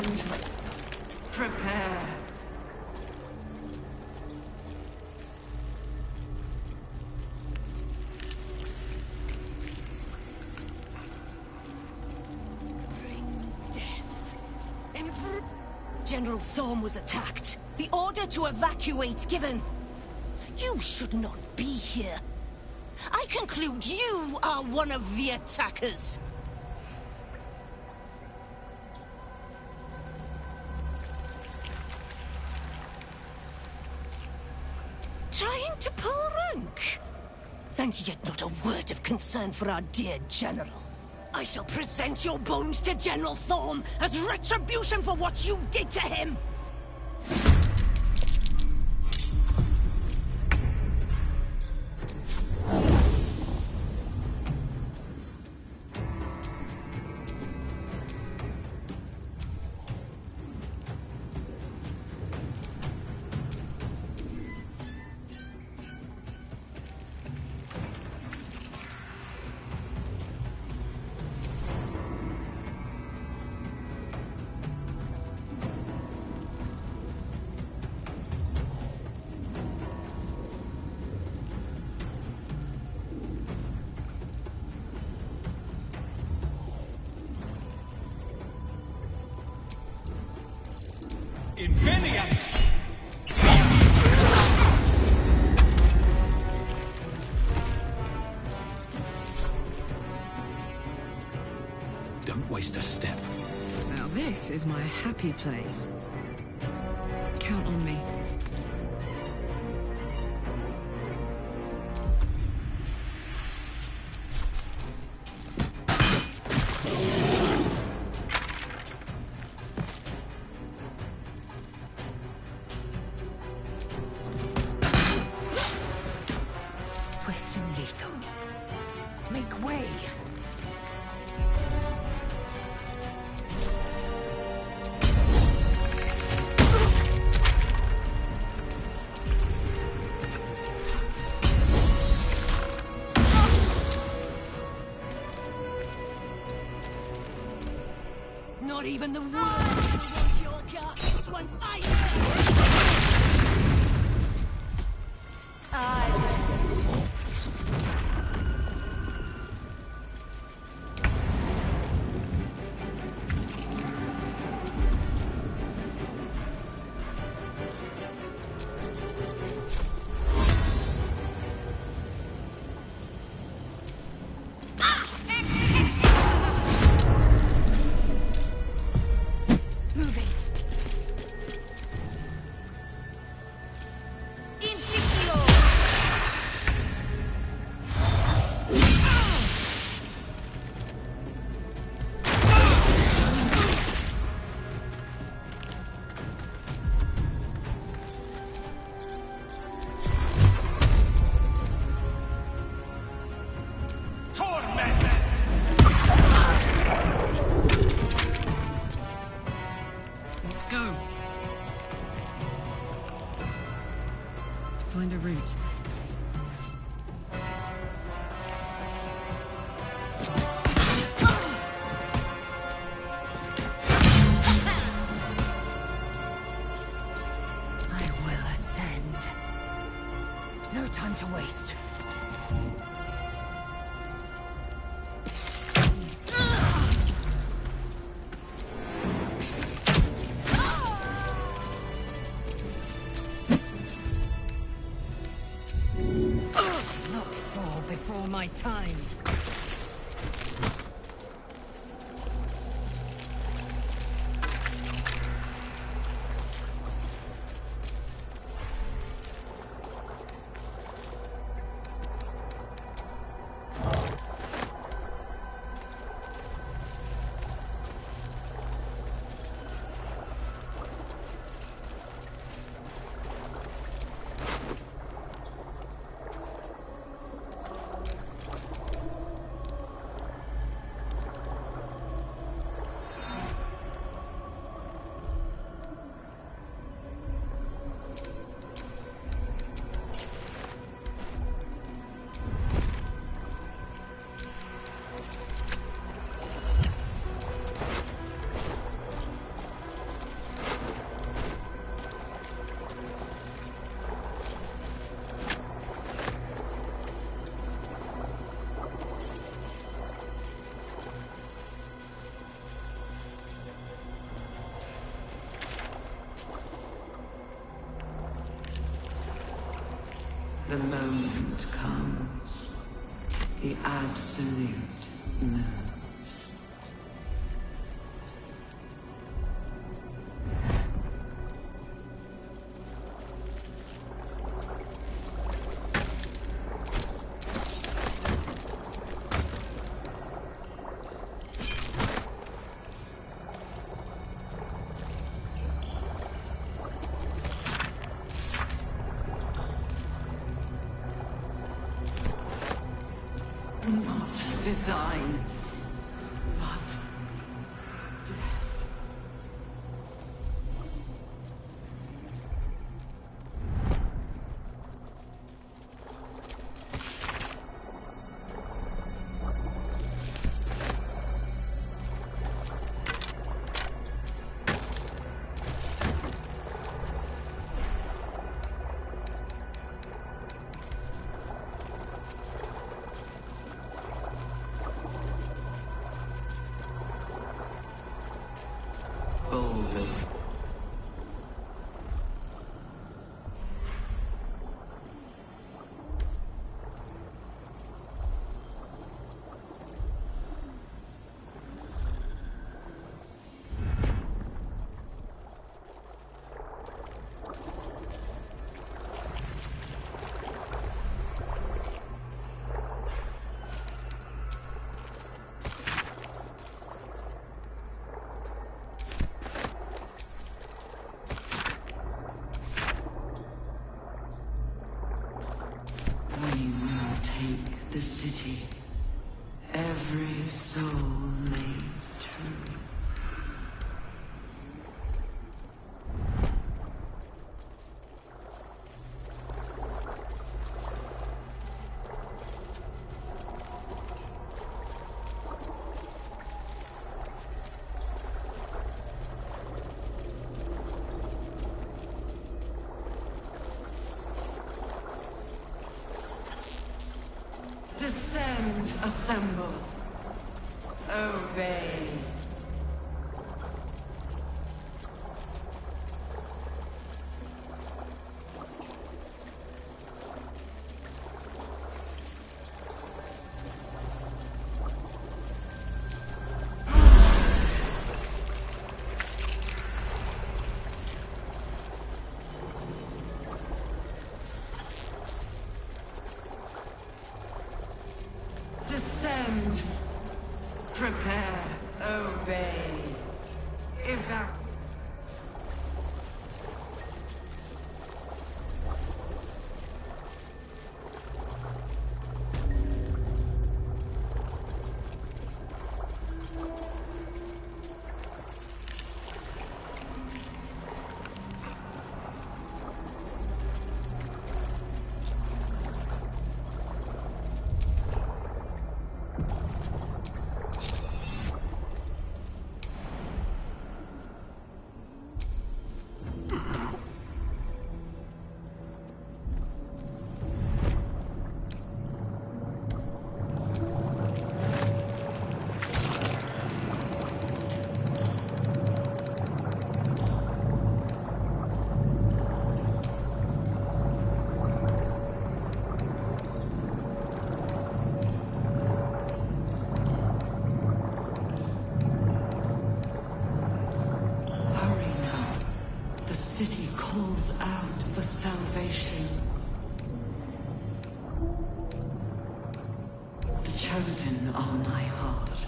friend. Prepare. Bring death. General Thorm was attacked. The order to evacuate given. You should not be here. I conclude you are one of the attackers. Trying to pull rank? And yet not a word of concern for our dear General. I shall present your bones to General Thorm as retribution for what you did to him! Don't waste a step. Now this is my happy place. Count on me. Swift and lethal. Make way! Not even the world will want your carcass once I Find a route. I will ascend. No time to waste. Not fall before my time. The moment comes. The absolute moves. Not design, but death. Baldur. We will take the city. Every soul made true. Descend, assemble, obey. Descend, prepare, obey, evacuate. City calls out for salvation. The chosen are my heart,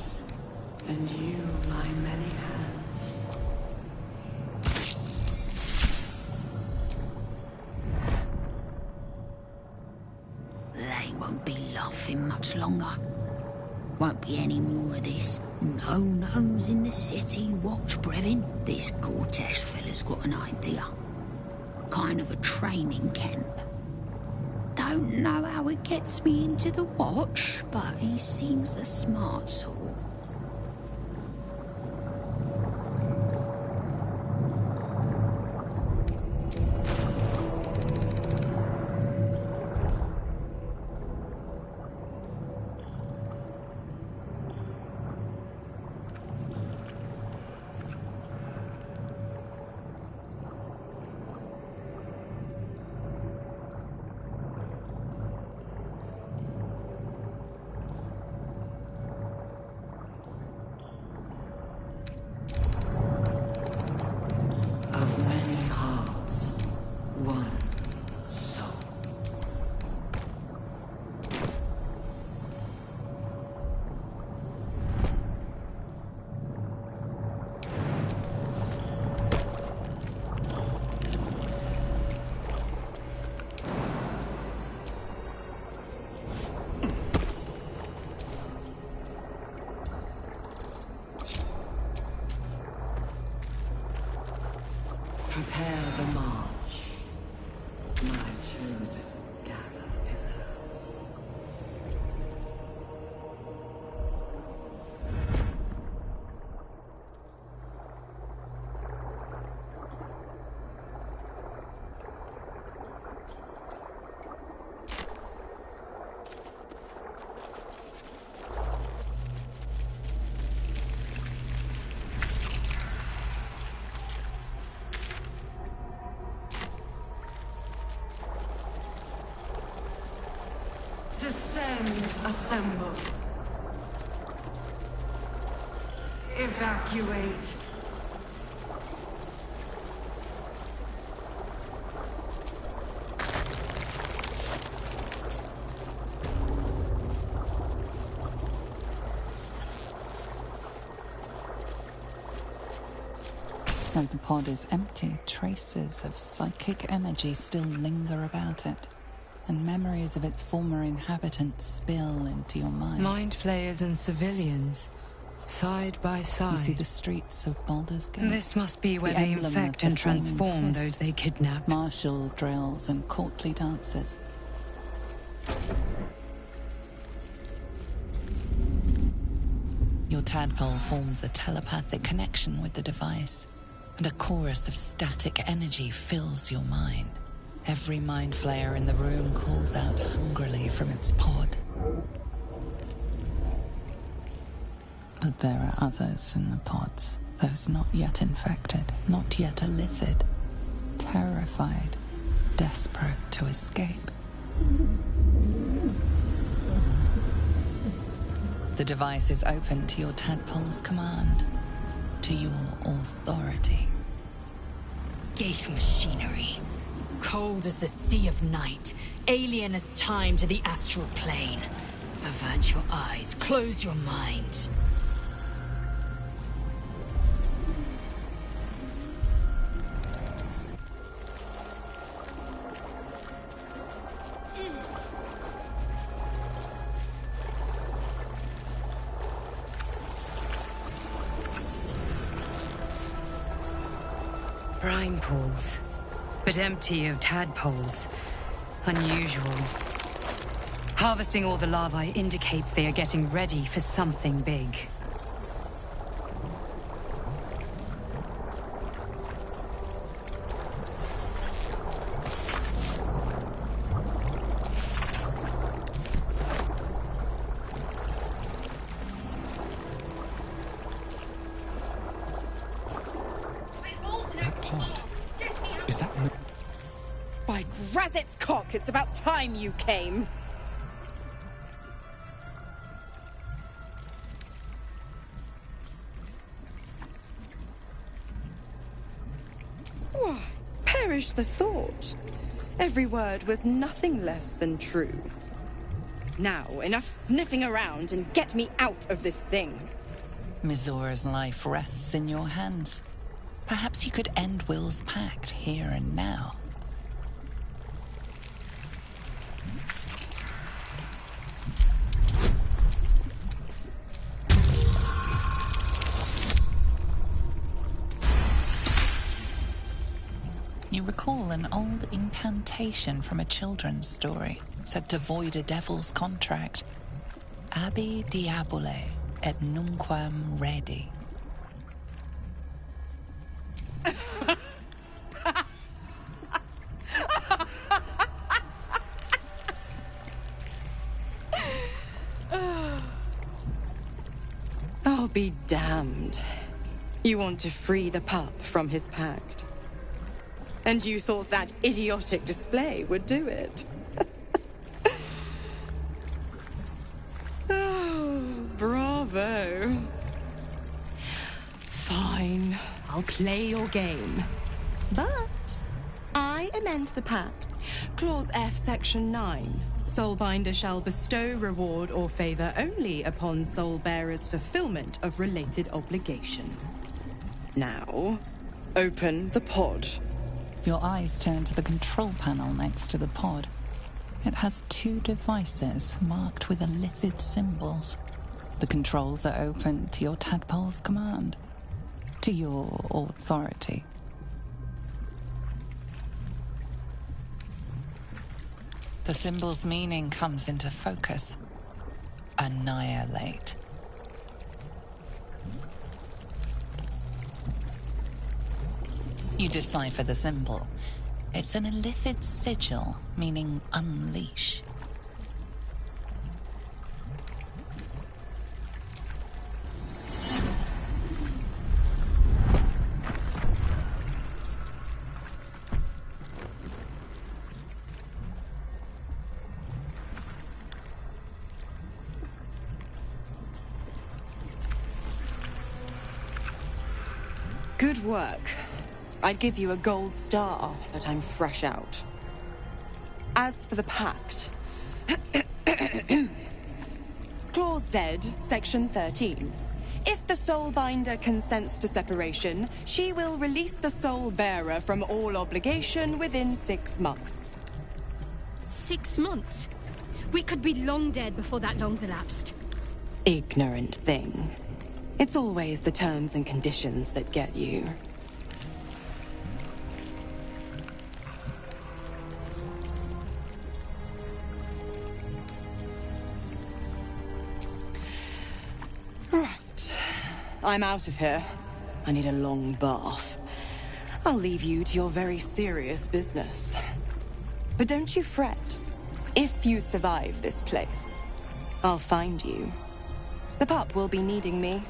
and you my many hands. They won't be laughing much longer. Won't be any more of this. No gnomes in the city, watch, Brevin. This Cortesh fella's got an idea. Kind of a training camp. Don't know how it gets me into the watch, but he seems the smart sort. Assemble. Evacuate. Though the pod is empty, traces of psychic energy still linger about it, and memories of its former inhabitants spill into your mind. Mind flayers and civilians, side by side. You see the streets of Baldur's Gate. This must be where The they emblem infect of and the flaming transform fist. those they kidnap. Martial drills and courtly dances. Your tadpole forms a telepathic connection with the device, and a chorus of static energy fills your mind. Every mind flayer in the room calls out hungrily from its pod. But there are others in the pods, those not yet infected, not yet elithid, terrified, desperate to escape. The device is open to your tadpole's command, to your authority. Gate machinery. Cold as the sea of night, alien as time to the astral plane. Avert your eyes, close your mind. Brine pools, but empty of tadpoles. Unusual. Harvesting all the larvae indicates they are getting ready for something big. Is that... By Grazit's cock, it's about time you came. Why, perish the thought. Every word was nothing less than true. Now, enough sniffing around and get me out of this thing. Mizora's life rests in your hands. Perhaps you could end Will's pact here and now. You recall an old incantation from a children's story, said to void a devil's contract. Abi diabole et nunquam redi. I'll be damned. You want to free the pup from his pact. And you thought that idiotic display would do it. Oh, bravo. Fine, I'll play your game. But I amend the pact. Clause F, Section 9. Soulbinder shall bestow reward or favor only upon soul bearers' fulfillment of related obligation. Now, open the pod. Your eyes turn to the control panel next to the pod. It has two devices marked with elithid symbols. The controls are open to your tadpole's command, to your authority. The symbol's meaning comes into focus. Annihilate. You decipher the symbol. It's an elithid sigil, meaning unleash. Good work. I'd give you a gold star, but I'm fresh out. As for the pact... Clause Z, Section 13. If the Soulbinder consents to separation, she will release the Soul Bearer from all obligation within 6 months. 6 months? We could be long dead before that long's elapsed. Ignorant thing. It's always the terms and conditions that get you. Right. I'm out of here. I need a long bath. I'll leave you to your very serious business. But don't you fret. If you survive this place, I'll find you. The pup will be needing me.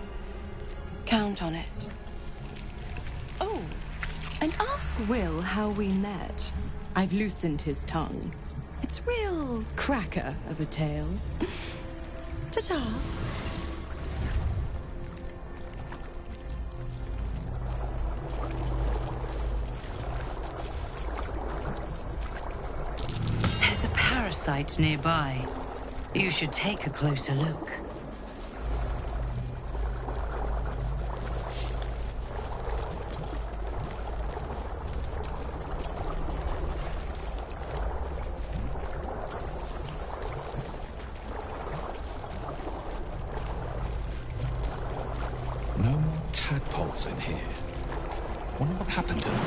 Count on it. Oh, and ask Will how we met. I've loosened his tongue. It's real cracker of a tale. Ta-ta. There's a parasite nearby. You should take a closer look. No more tadpoles in here. Wonder what happened to them.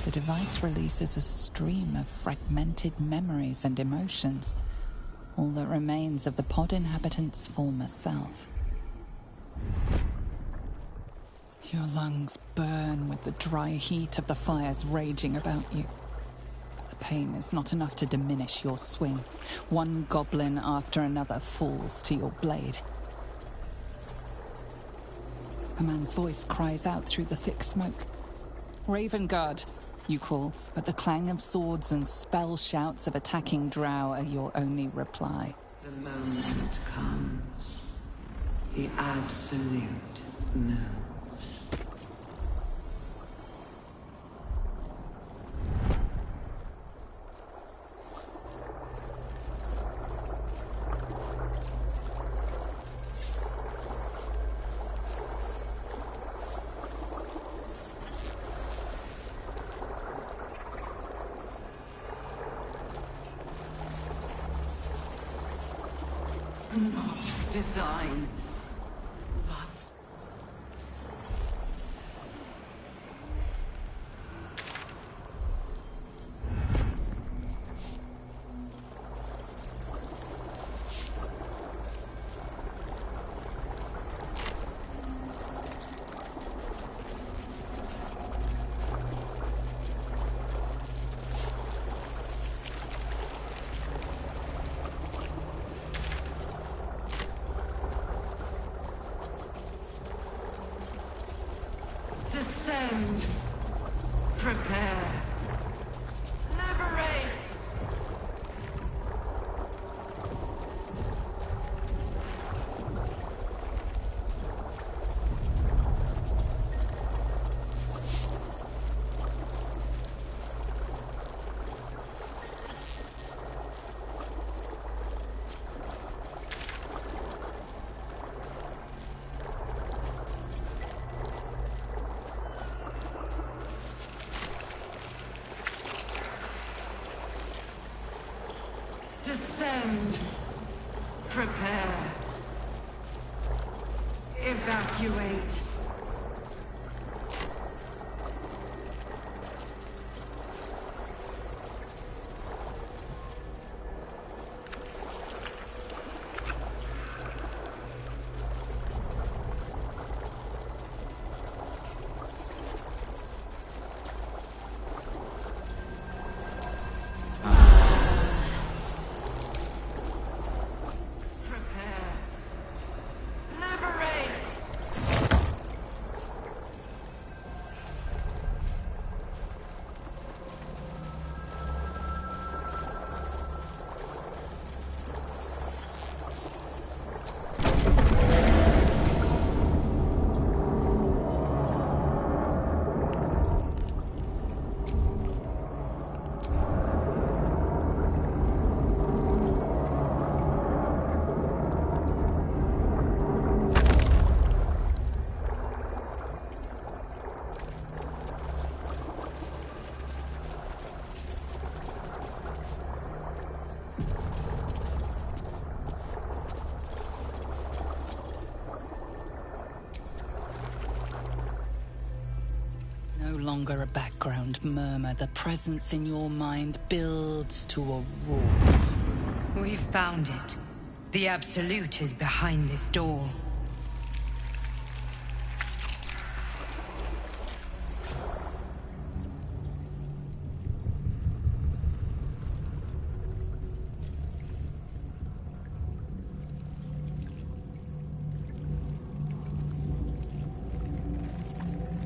The device releases a stream of fragmented memories and emotions, all that remains of the pod inhabitant's former self. Your lungs burn with the dry heat of the fires raging about you. The pain is not enough to diminish your swing. One goblin after another falls to your blade. A man's voice cries out through the thick smoke. Ravenguard, you call, but the clang of swords and spell shouts of attacking drow are your only reply. The moment comes. The absolute moves. Not design, but descend, prepare, liberate. Descend. Prepare. Evacuate. longer a background murmur. The presence in your mind builds to a roar. We've found it. The Absolute is behind this door.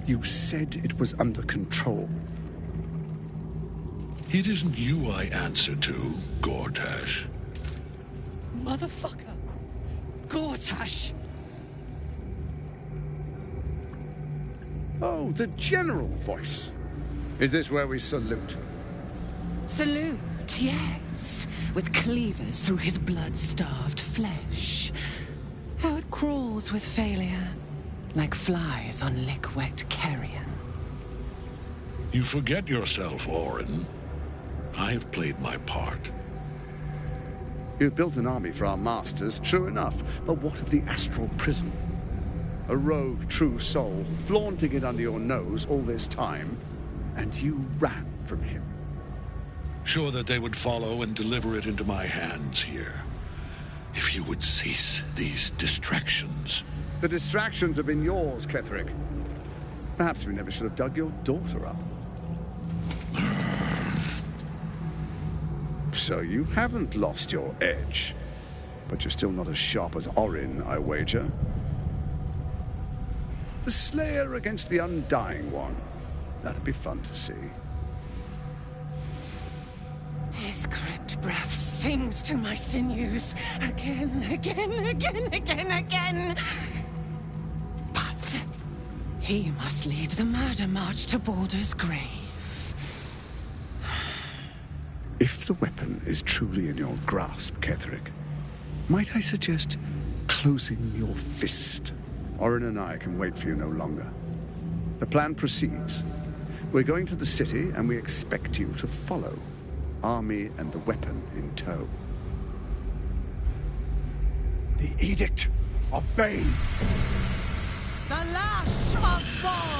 You said it was under control. It isn't you I answer to, Gortash. Motherfucker! Gortash! Oh, the general voice. Is this where we salute? Salute, yes. With cleavers through his blood-starved flesh. How it crawls with failure. Like flies on lick-wet carrion. You forget yourself, Orin. I have played my part. You've built an army for our masters, true enough. But what of the astral prison? A rogue true soul, flaunting it under your nose all this time, and you ran from him. Sure that they would follow and deliver it into my hands here. If you would cease these distractions. The distractions have been yours, Ketherick. Perhaps we never should have dug your daughter up. So you haven't lost your edge. But you're still not as sharp as Orin, I wager. The Slayer against the Undying One. That'd be fun to see. His crypt breath sings to my sinews. Again, again, again, again, again. But he must lead the murder march to Baldur's grave. If the weapon is truly in your grasp, Ketherick, might I suggest closing your fist? Orin and I can wait for you no longer. The plan proceeds. We're going to the city, and we expect you to follow. Army and the weapon in tow. The Edict of Bane! The Lash of Baldur!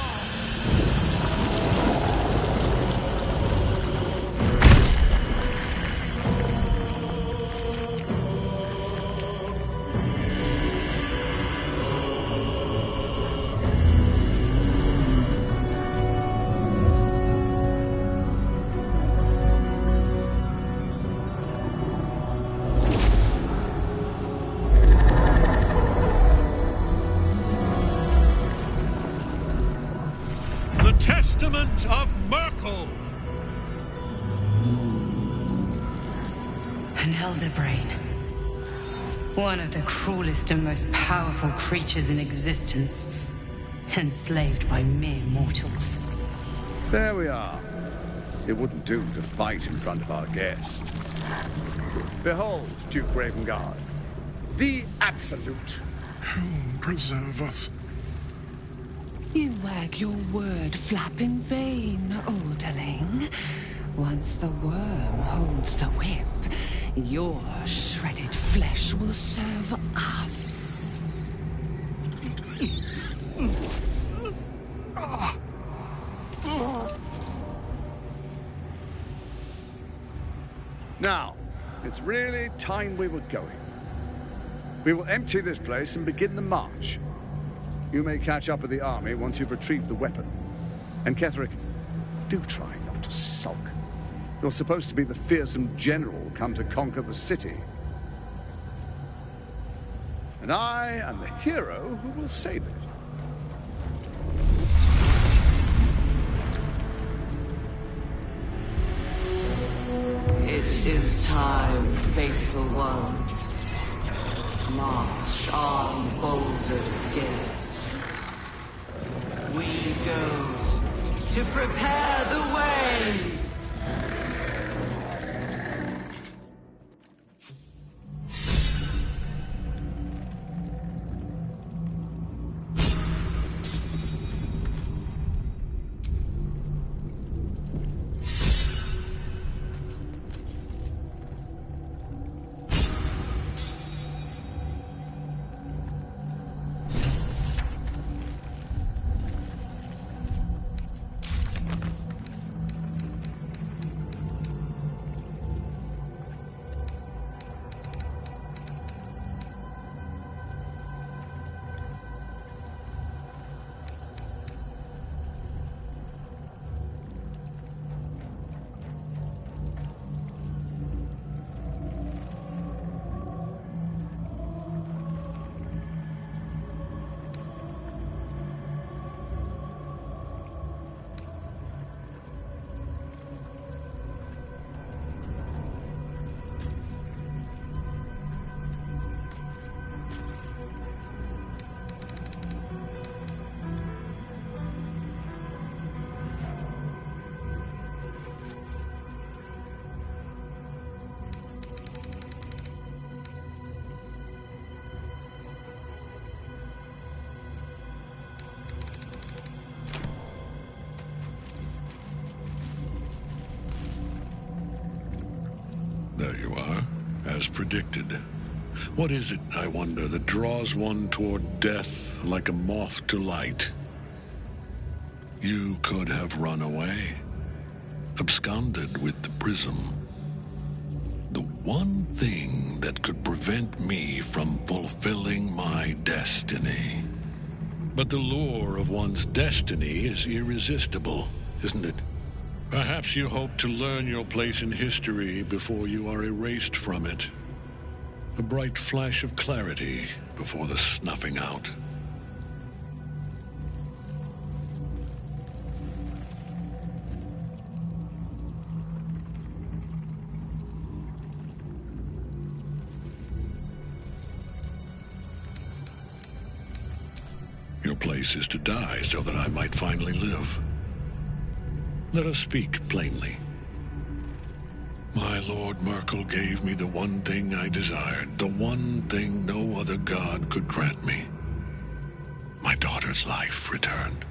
One of the cruelest and most powerful creatures in existence, enslaved by mere mortals. There we are. It wouldn't do to fight in front of our guest. Behold, Duke Ravengard, the Absolute. Who preserve us? You wag your word flap in vain, olderling. Once the worm holds the whip, your shredded flesh will serve us. Now, it's really time we were going. We will empty this place and begin the march. You may catch up with the army once you've retrieved the weapon. And Ketherick, do try not to sulk. You're supposed to be the fearsome general come to conquer the city. And I am the hero who will save it. It is time, faithful ones. March on Baldur's Gate. We go to prepare the way. There you are, as predicted. What is it, I wonder, that draws one toward death like a moth to light? You could have run away, absconded with the prism. The one thing that could prevent me from fulfilling my destiny. But the lure of one's destiny is irresistible, isn't it? Perhaps you hope to learn your place in history before you are erased from it. A bright flash of clarity before the snuffing out. Your place is to die so that I might finally live. Let us speak plainly. My Lord Merkel gave me the one thing I desired, the one thing no other god could grant me. My daughter's life returned.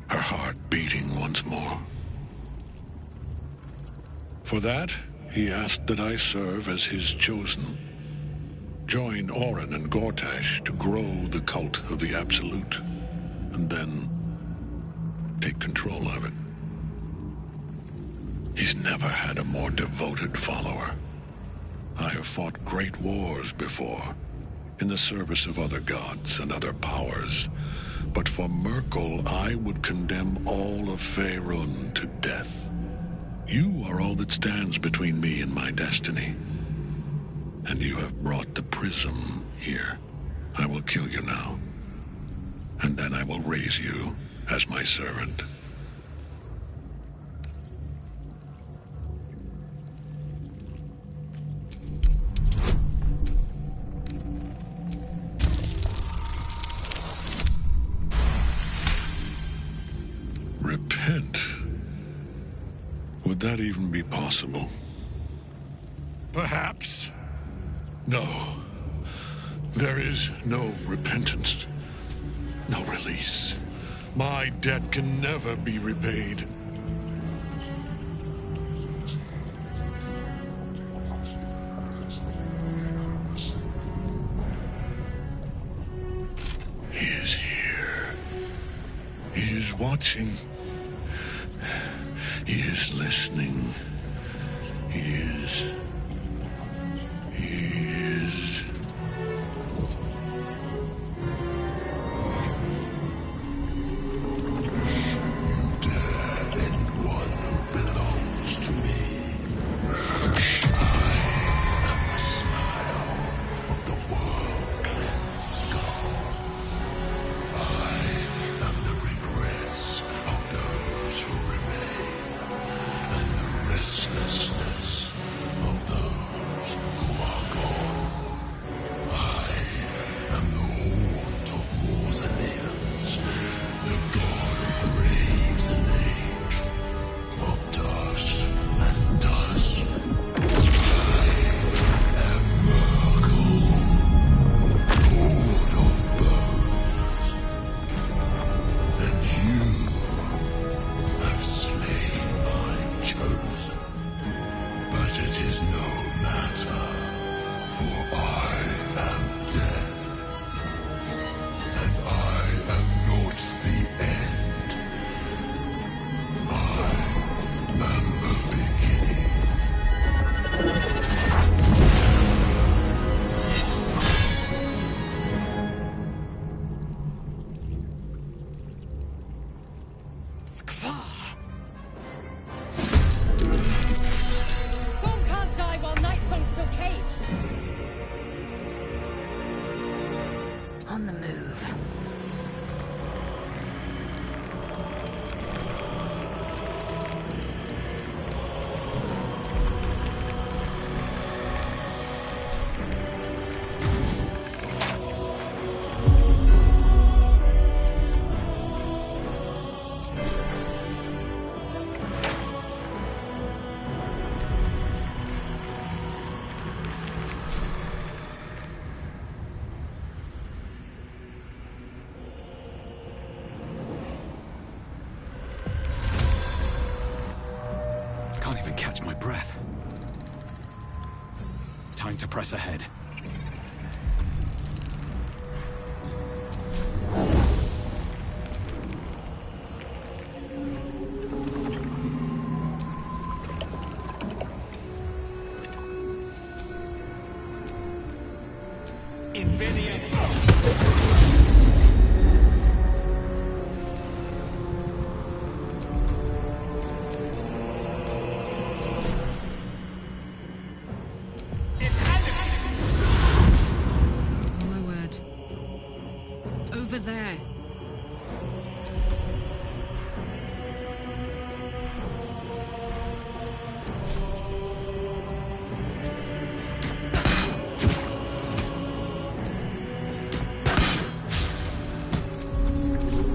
Her heart beating once more. For that, he asked that I serve as his chosen. Join Orin and Gortash to grow the cult of the Absolute, and then take control of it. He's never had a more devoted follower. I have fought great wars before, in the service of other gods and other powers, but for Merkel I would condemn all of Faerun to death. You are all that stands between me and my destiny. And you have brought the prism here. I will kill you now. And then I will raise you as my servant. Repent? Would that even be possible? Perhaps. No. There is no repentance. No release. My debt can never be repaid. He is here. He is watching. He is listening. He is... Time to press ahead. Over there.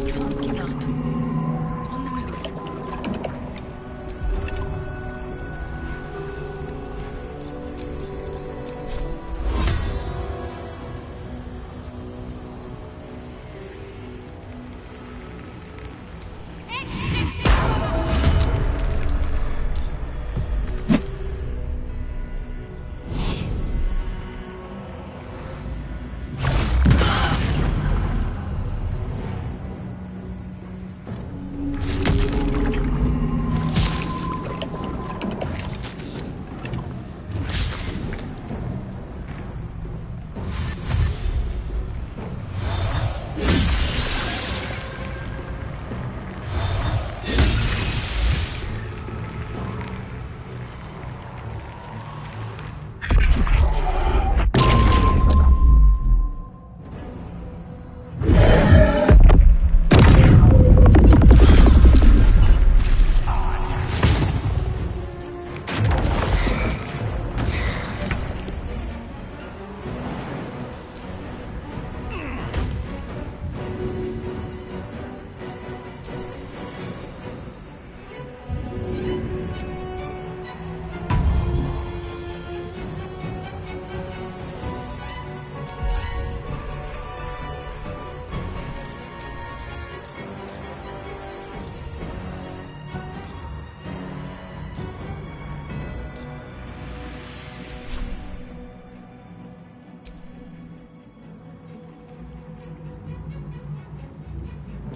Can't give up. On the move.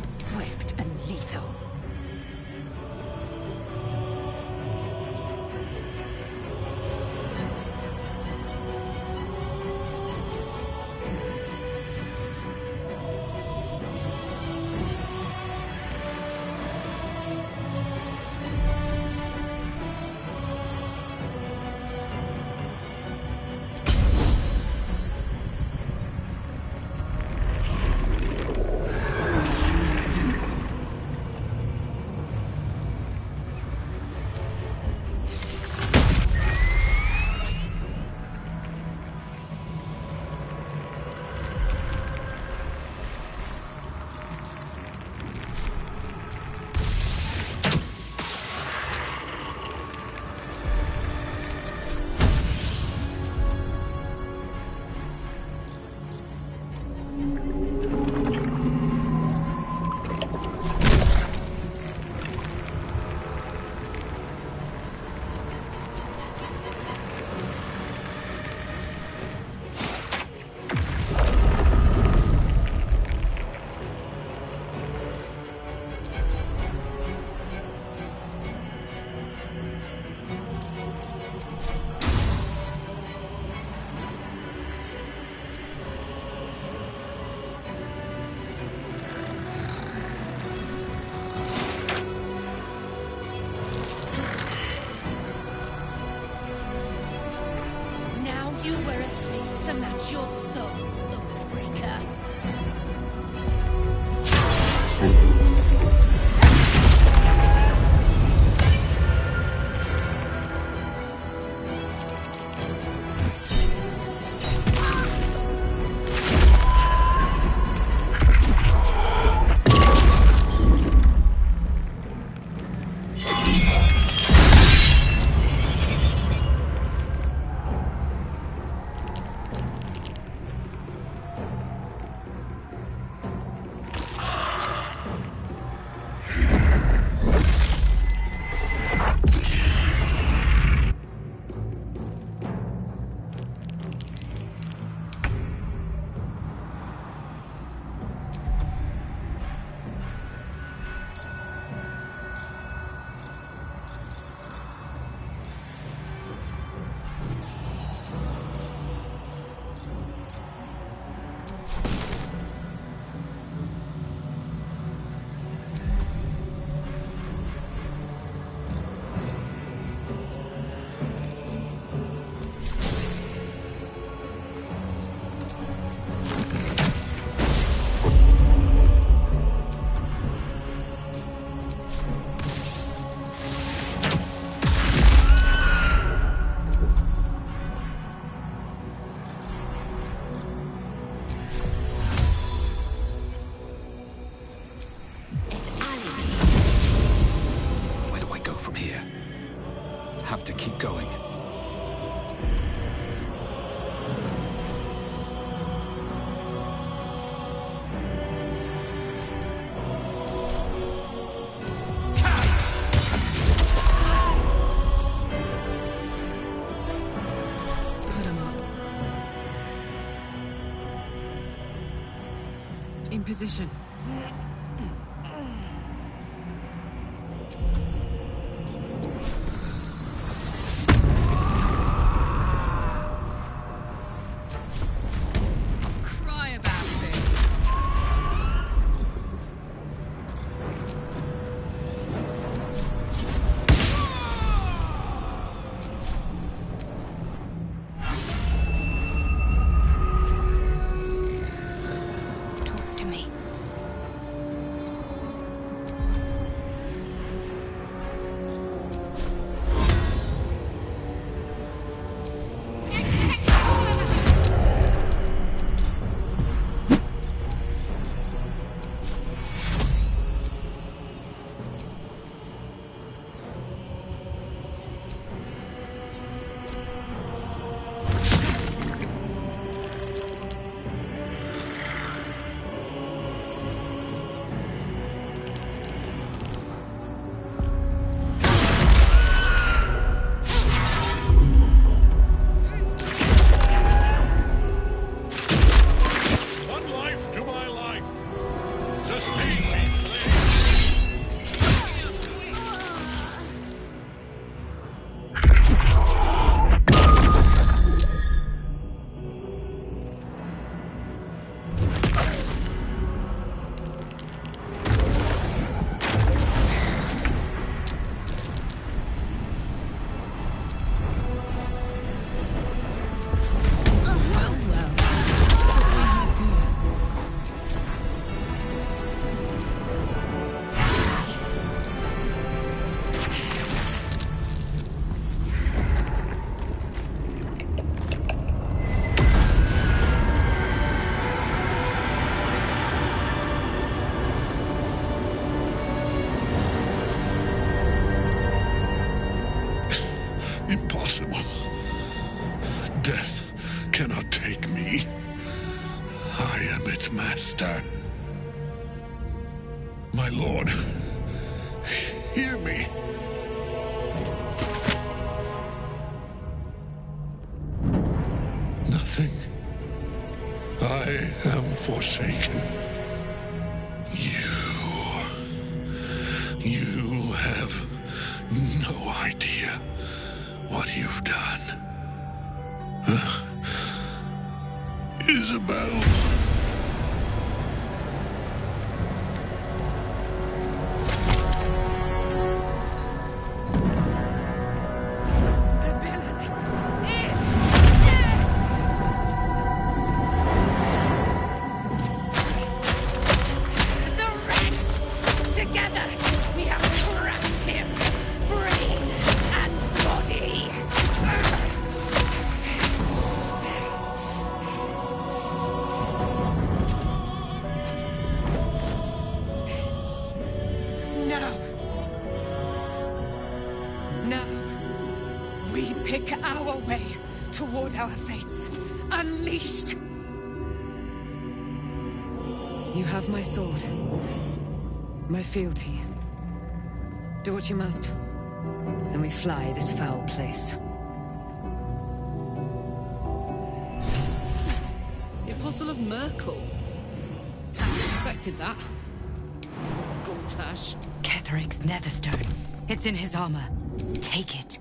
Swift and lethal. You wear a face to match your soul, Oathbreaker. keep going. Put him up. In position. Cry about it. Talk to me. One life to my life. Sustain me, flame. Well, well. What we have here. Impossible. Death cannot take me. I am its master. My lord, hear me. Nothing. I am forsaken. You have no idea what you've done. Isabel. The villain is dead! The wretch! Together, we have crushed him, brain and body! Now. Now. We pick our way toward our fates. Unleashed! You have my sword. My fealty. Do what you must. Then we fly this foul place. The Apostle of Merkel. Expected that. Gortash. Ketheric's netherstone. It's in his armor. Take it.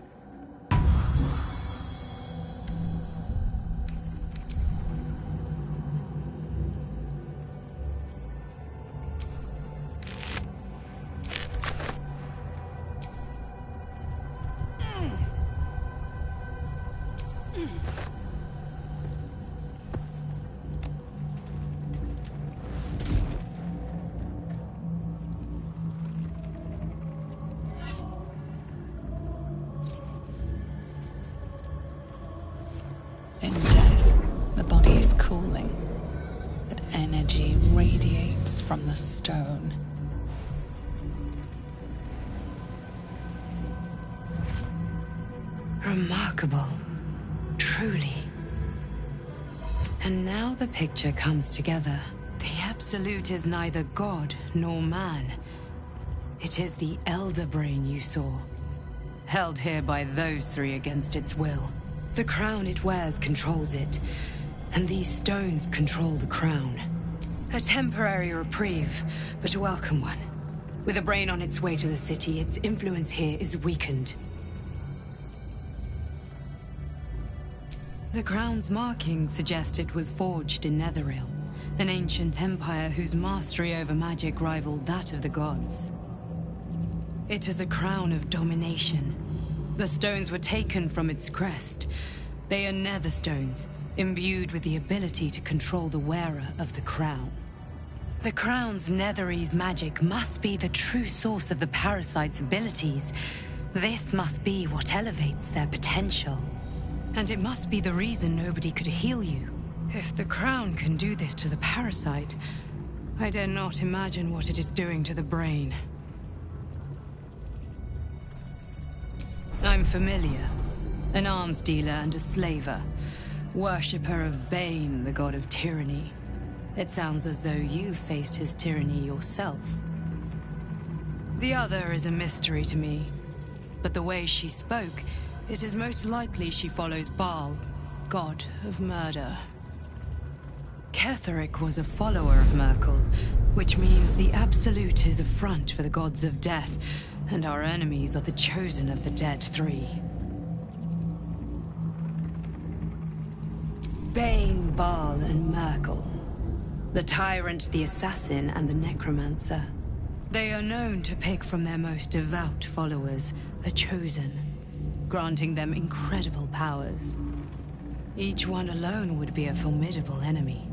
In death, the body is cooling, but energy radiates from the stone. Remarkable. Truly. And now the picture comes together. The Absolute is neither god nor man. It is the Elder Brain you saw, held here by those three against its will. The crown it wears controls it, and these stones control the crown. A temporary reprieve, but a welcome one. With a brain on its way to the city, its influence here is weakened. The crown's markings suggest it was forged in Netheril, an ancient empire whose mastery over magic rivaled that of the gods. It is a crown of domination. The stones were taken from its crest. They are nether stones, imbued with the ability to control the wearer of the crown. The crown's Netherese magic must be the true source of the parasite's abilities. This must be what elevates their potential. And it must be the reason nobody could heal you. If the crown can do this to the parasite, I dare not imagine what it is doing to the brain. I'm familiar. An arms dealer and a slaver. Worshipper of Bane, the god of tyranny. It sounds as though you faced his tyranny yourself. The other is a mystery to me. But the way she spoke, it is most likely she follows Baal, god of murder. Ketheric was a follower of Merkel, which means the Absolute is a front for the gods of death, and our enemies are the chosen of the Dead Three. Bane, Baal, and Merkel. The Tyrant, the Assassin, and the Necromancer. They are known to pick from their most devout followers a chosen, granting them incredible powers. Each one alone would be a formidable enemy.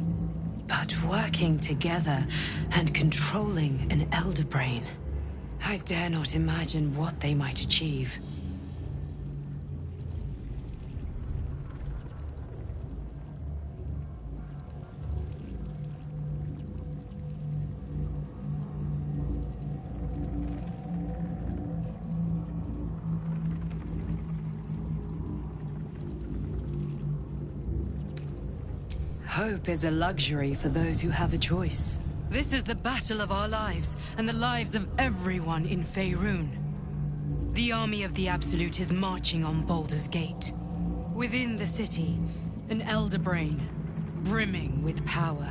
But working together and controlling an Elder Brain, I dare not imagine what they might achieve. Hope is a luxury for those who have a choice. This is the battle of our lives, and the lives of everyone in Faerun. The army of the Absolute is marching on Baldur's Gate. Within the city, an Elder Brain, brimming with power,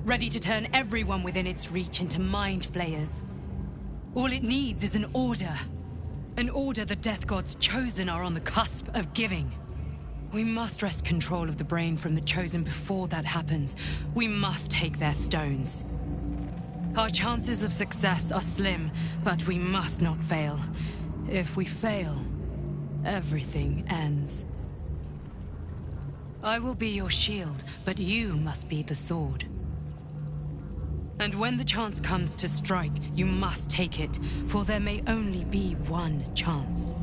ready to turn everyone within its reach into mind flayers. All it needs is an order. An order the Death Gods chosen are on the cusp of giving. We must wrest control of the brain from the Chosen before that happens. We must take their stones. Our chances of success are slim, but we must not fail. If we fail, everything ends. I will be your shield, but you must be the sword. And when the chance comes to strike, you must take it, for there may only be one chance.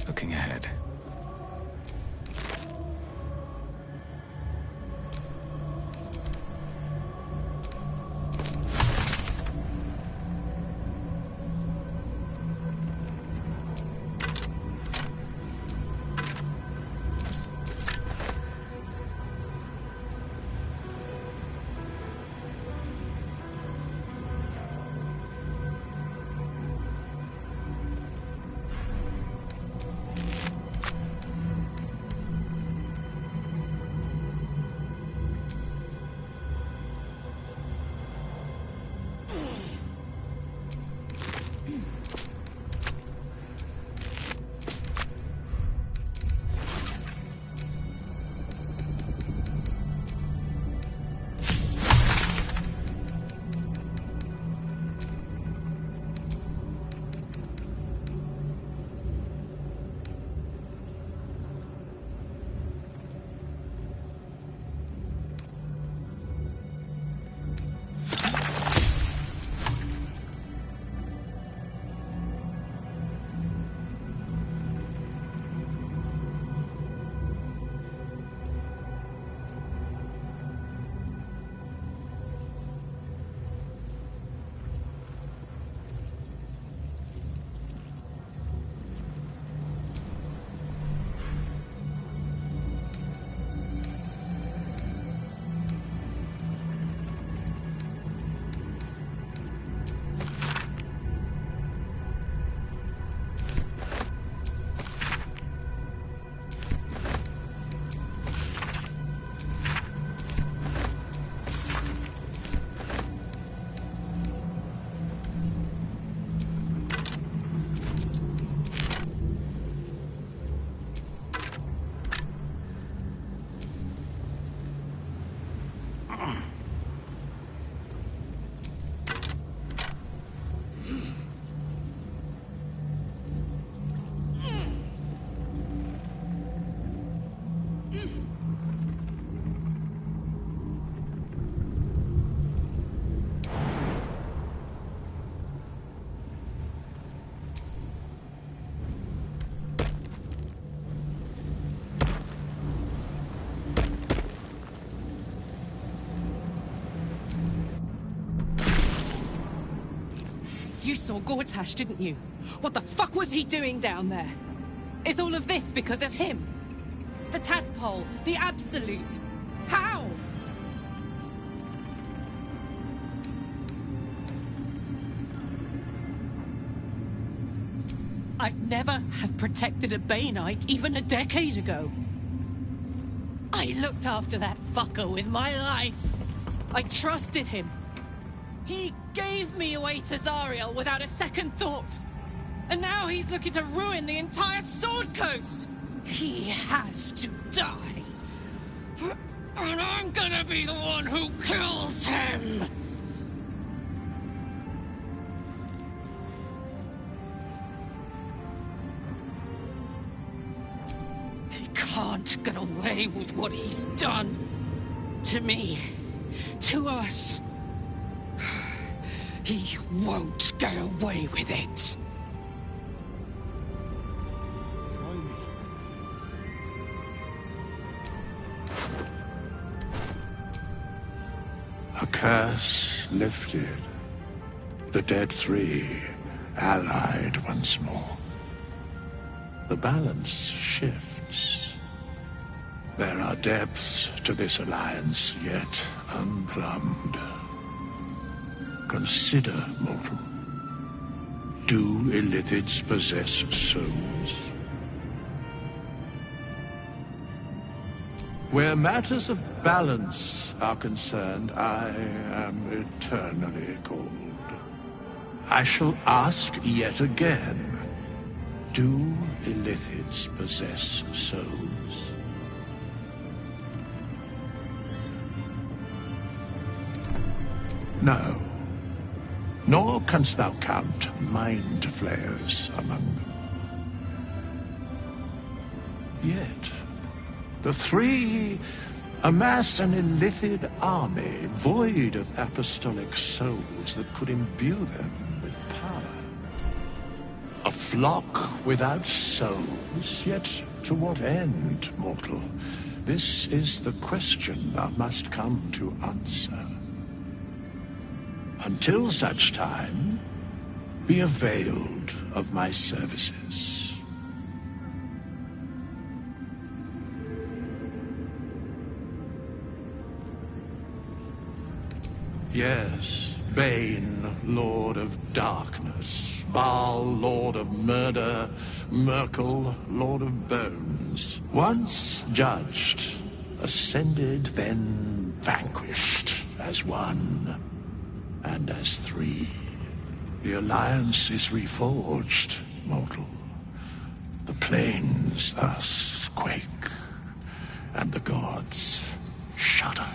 Looking ahead. You saw Gortash, didn't you? What the fuck was he doing down there? Is all of this because of him? The tadpole, the Absolute. How? I'd never have protected a Bay Knight even a decade ago. I looked after that fucker with my life. I trusted him. He gave me away to Zariel without a second thought. And now he's looking to ruin the entire Sword Coast. He has to die. And I'm gonna be the one who kills him. He can't get away with what he's done. To me. To us. He won't get away with it. A curse lifted. The dead three allied once more. The balance shifts. There are depths to this alliance yet unplumbed. Consider, mortal. Do illithids possess souls? Where matters of balance are concerned, I am eternally cold. I shall ask yet again, do illithids possess souls? No. Nor canst thou count mind flayers among them. Yet, the three amass an illithid army void of apostolic souls that could imbue them with power. A flock without souls, yet to what end, mortal? This is the question thou must come to answer. Until such time, be availed of my services. Yes, Bane, Lord of Darkness, Baal, Lord of Murder, Merkel, Lord of Bones. Once judged, ascended, then vanquished as one. And as three. The alliance is reforged, mortal. The plains thus quake, and the gods shudder.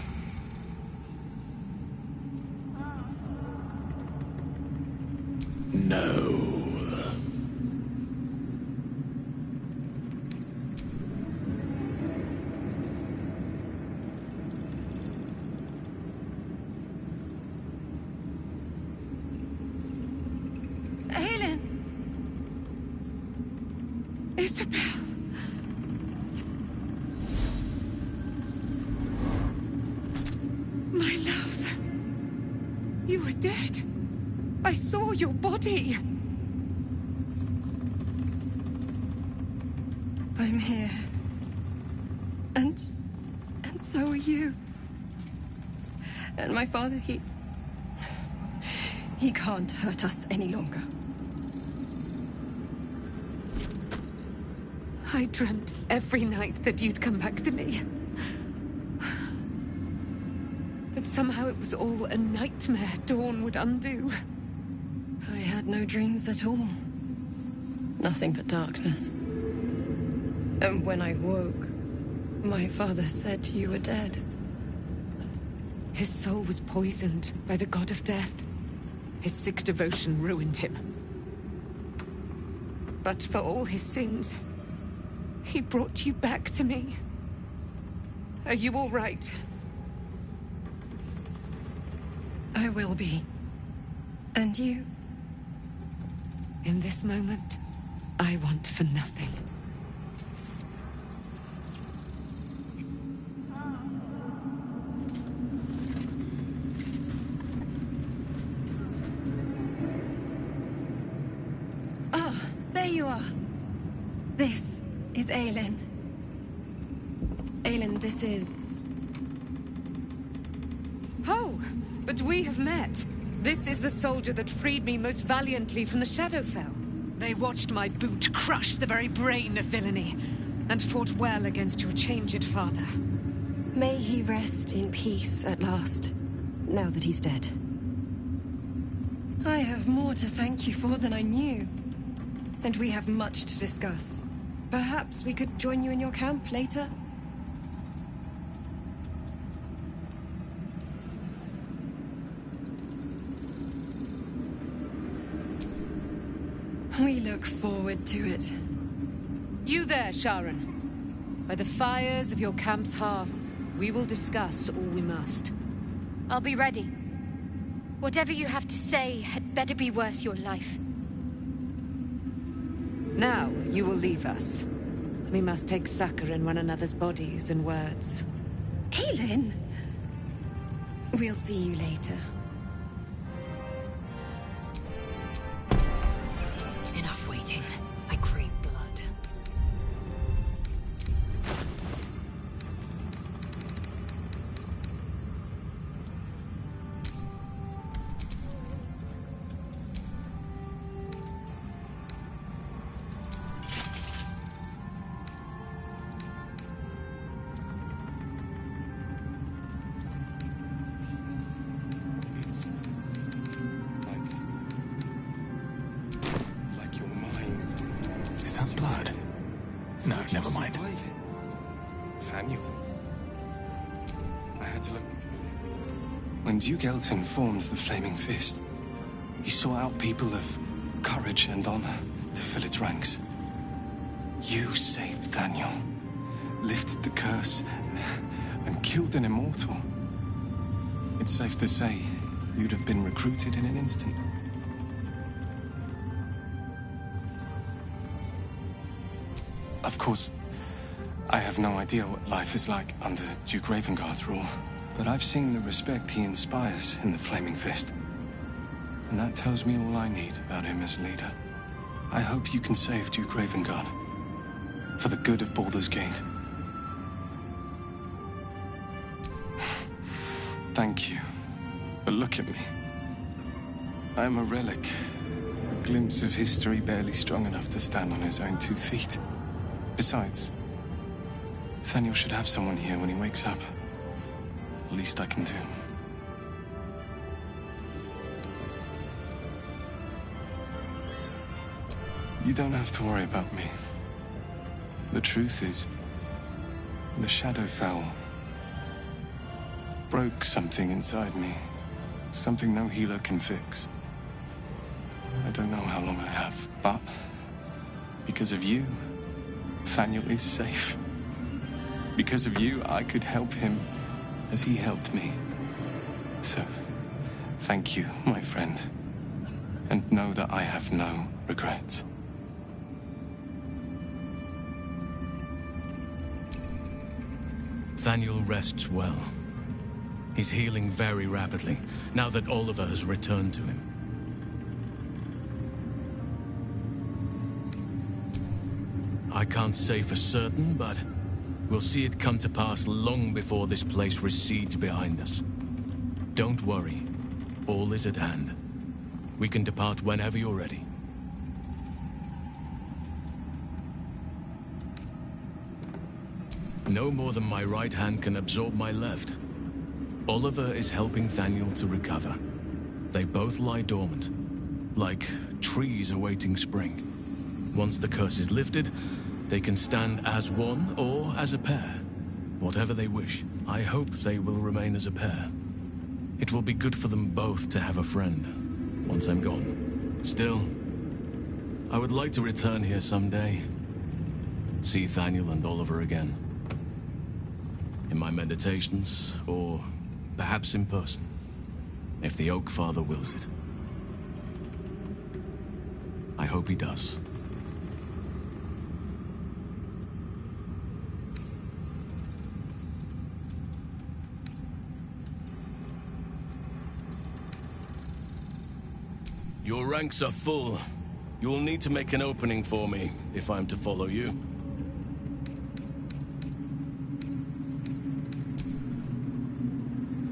No. Isabel. My love. You were dead. I saw your body. I'm here. And so are you. And my father, he can't hurt us any longer. I dreamt every night that you'd come back to me. That somehow it was all a nightmare Dawn would undo. I had no dreams at all. Nothing but darkness. And when I woke, my father said you were dead. His soul was poisoned by the god of death. His sick devotion ruined him. But for all his sins, he brought you back to me. Are you all right? I will be. And you? In this moment, I want for nothing. There you are. This is Aelin. Aelin, this is... Oh, but we have met. This is the soldier that freed me most valiantly from the Shadowfell. They watched my boot crush the very brain of villainy, and fought well against your changed father. May he rest in peace at last, now that he's dead. I have more to thank you for than I knew. And we have much to discuss. Perhaps we could join you in your camp later? We look forward to it. You there, Sharon. By the fires of your camp's hearth, we will discuss all we must. I'll be ready. Whatever you have to say had better be worth your life. Now, you will leave us. We must take succor in one another's bodies and words. Aelin! We'll see you later. Enough waiting. I crave blood. Is that blood? No, never mind. Thaniel. I had to look. When Duke Elton formed the Flaming Fist, he sought out people of courage and honor to fill its ranks. You saved Thaniel, lifted the curse, and killed an immortal. It's safe to say you'd have been recruited in an instant. Of course, I have no idea what life is like under Duke Ravengard's rule, but I've seen the respect he inspires in the Flaming Fist. And that tells me all I need about him as a leader. I hope you can save Duke Ravengard, for the good of Baldur's Gate. Thank you, but look at me. I am a relic, a glimpse of history barely strong enough to stand on his own 2 feet. Besides, Thaniel should have someone here when he wakes up. It's the least I can do. You don't have to worry about me. The truth is, the Shadowfell broke something inside me. Something no healer can fix. I don't know how long I have, but because of you, Thaniel is safe. Because of you, I could help him as he helped me. So, thank you, my friend. And know that I have no regrets. Thaniel rests well. He's healing very rapidly, now that Oliver has returned to him. I can't say for certain, but we'll see it come to pass long before this place recedes behind us. Don't worry. All is at hand. We can depart whenever you're ready. No more than my right hand can absorb my left. Oliver is helping Thaniel to recover. They both lie dormant, like trees awaiting spring. Once the curse is lifted, they can stand as one or as a pair. Whatever they wish. I hope they will remain as a pair. It will be good for them both to have a friend, once I'm gone. Still, I would like to return here someday. See Thaniel and Oliver again. In my meditations, or perhaps in person, if the Oak Father wills it. I hope he does. Your ranks are full. You will need to make an opening for me if I'm to follow you.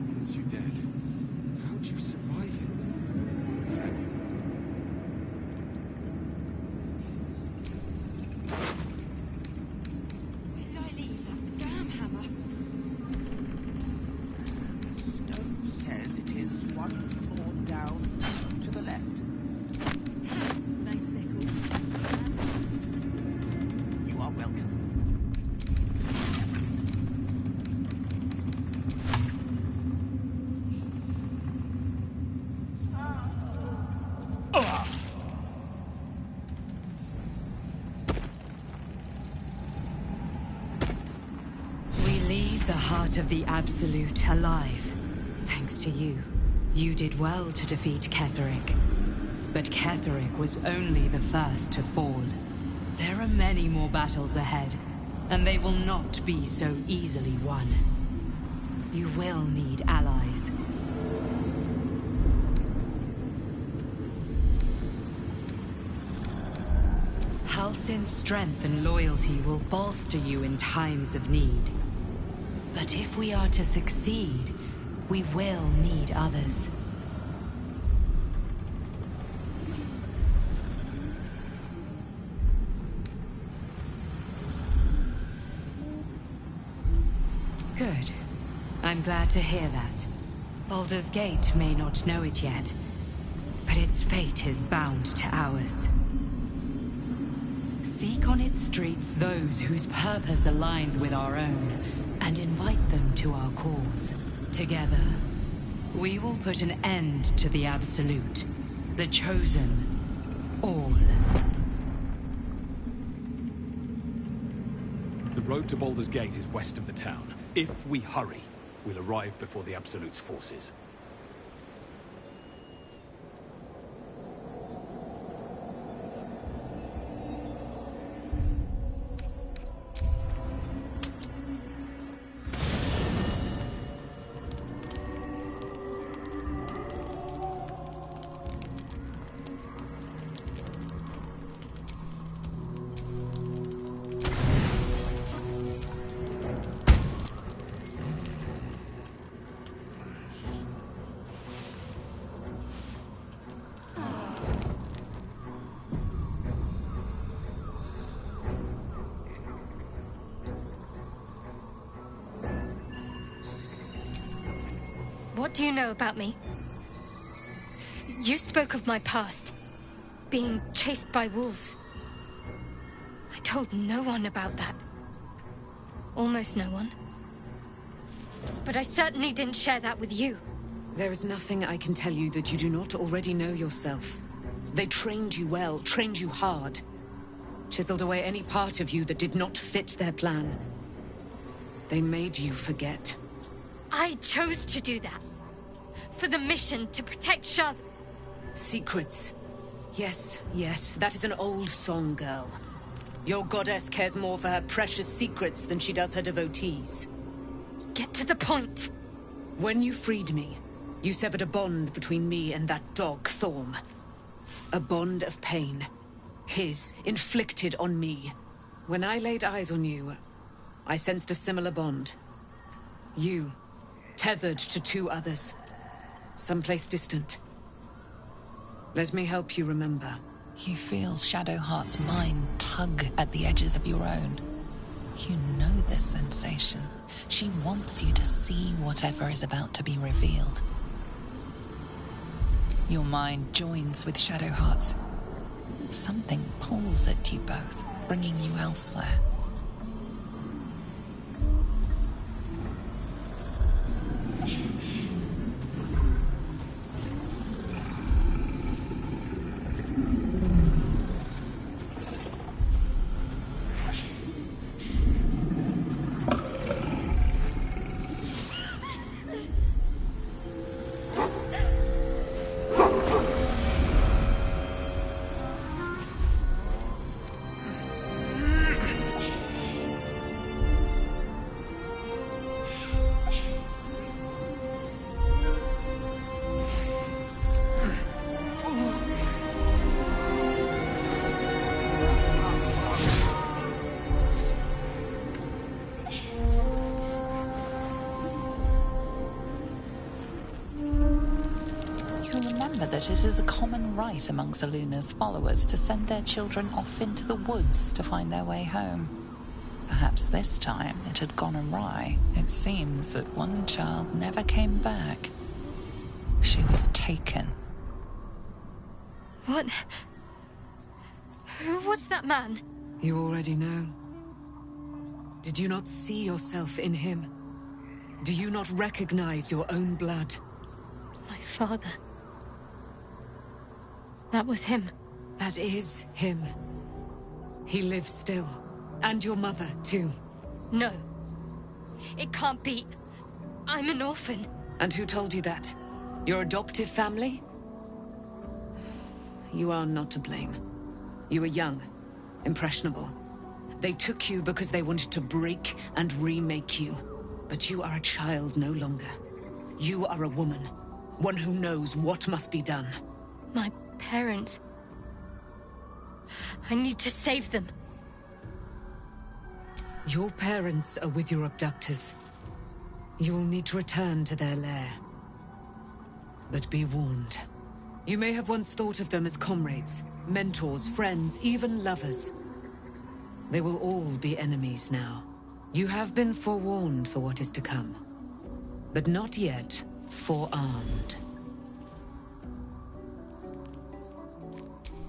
Once you're dead, how'd you survive it? Where did I leave that damn hammer? Stone says it is one floor down to the left. Thanks, Eccles. You are welcome. We leave the heart of the Absolute alive. Thanks to you. You did well to defeat Ketheric. But Ketheric was only the first to fall. There are many more battles ahead, and they will not be so easily won. You will need allies. Halsin's strength and loyalty will bolster you in times of need. But if we are to succeed, we will need others. Good. I'm glad to hear that. Baldur's Gate may not know it yet, but its fate is bound to ours. Seek on its streets those whose purpose aligns with our own, and invite them to our cause. Together, we will put an end to the Absolute, the Chosen, all. The road to Baldur's Gate is west of the town. If we hurry, we'll arrive before the Absolute's forces. What do you know about me? You spoke of my past, being chased by wolves. I told no one about that. Almost no one. But I certainly didn't share that with you. There is nothing I can tell you that you do not already know yourself. They trained you well, trained you hard. Chiseled away any part of you that did not fit their plan. They made you forget. I chose to do that. For the mission to protect Shaz. Secrets. Yes, yes, that is an old song, girl. Your goddess cares more for her precious secrets than she does her devotees. Get to the point. When you freed me, you severed a bond between me and that dog, Thorm. A bond of pain. His, inflicted on me. When I laid eyes on you, I sensed a similar bond. You, tethered to two others. Someplace distant. Let me help you remember. You feel Shadowheart's mind tug at the edges of your own. You know this sensation. She wants you to see whatever is about to be revealed. Your mind joins with Shadowheart's. Something pulls at you both, bringing you elsewhere. that it is a common rite amongst Aluna's followers to send their children off into the woods to find their way home. Perhaps this time it had gone awry. It seems that one child never came back. She was taken. What? Who was that man? You already know. Did you not see yourself in him? Do you not recognize your own blood? My father. That was him. That is him. He lives still. And your mother, too. No. It can't be. I'm an orphan. And who told you that? Your adoptive family? You are not to blame. You were young, impressionable. They took you because they wanted to break and remake you. But you are a child no longer. You are a woman. One who knows what must be done. My parents. I need to save them. Your parents are with your abductors. You will need to return to their lair. But be warned. You may have once thought of them as comrades, mentors, friends, even lovers. They will all be enemies now. You have been forewarned for what is to come, but not yet forearmed.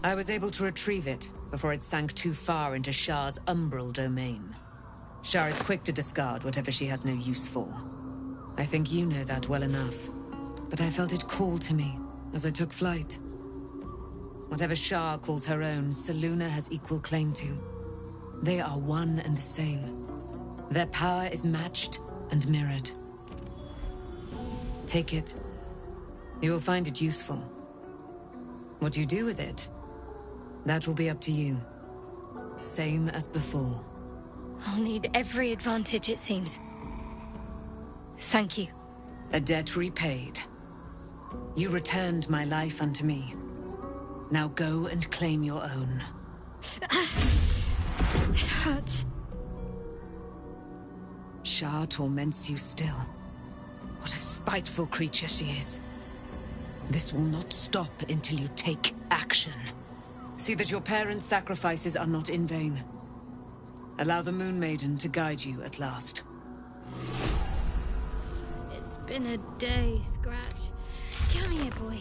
I was able to retrieve it before it sank too far into Shah's umbral domain. Shah is quick to discard whatever she has no use for. I think you know that well enough, but I felt it call to me as I took flight. Whatever Shah calls her own, Selûne has equal claim to. They are one and the same. Their power is matched and mirrored. Take it. You will find it useful. What you do with it, that will be up to you. Same as before. I'll need every advantage, it seems. Thank you. A debt repaid. You returned my life unto me. Now go and claim your own. It hurts. Shah torments you still. What a spiteful creature she is. This will not stop until you take action. See that your parents' sacrifices are not in vain. Allow the Moon Maiden to guide you at last. It's been a day, Scratch. Come here, boy.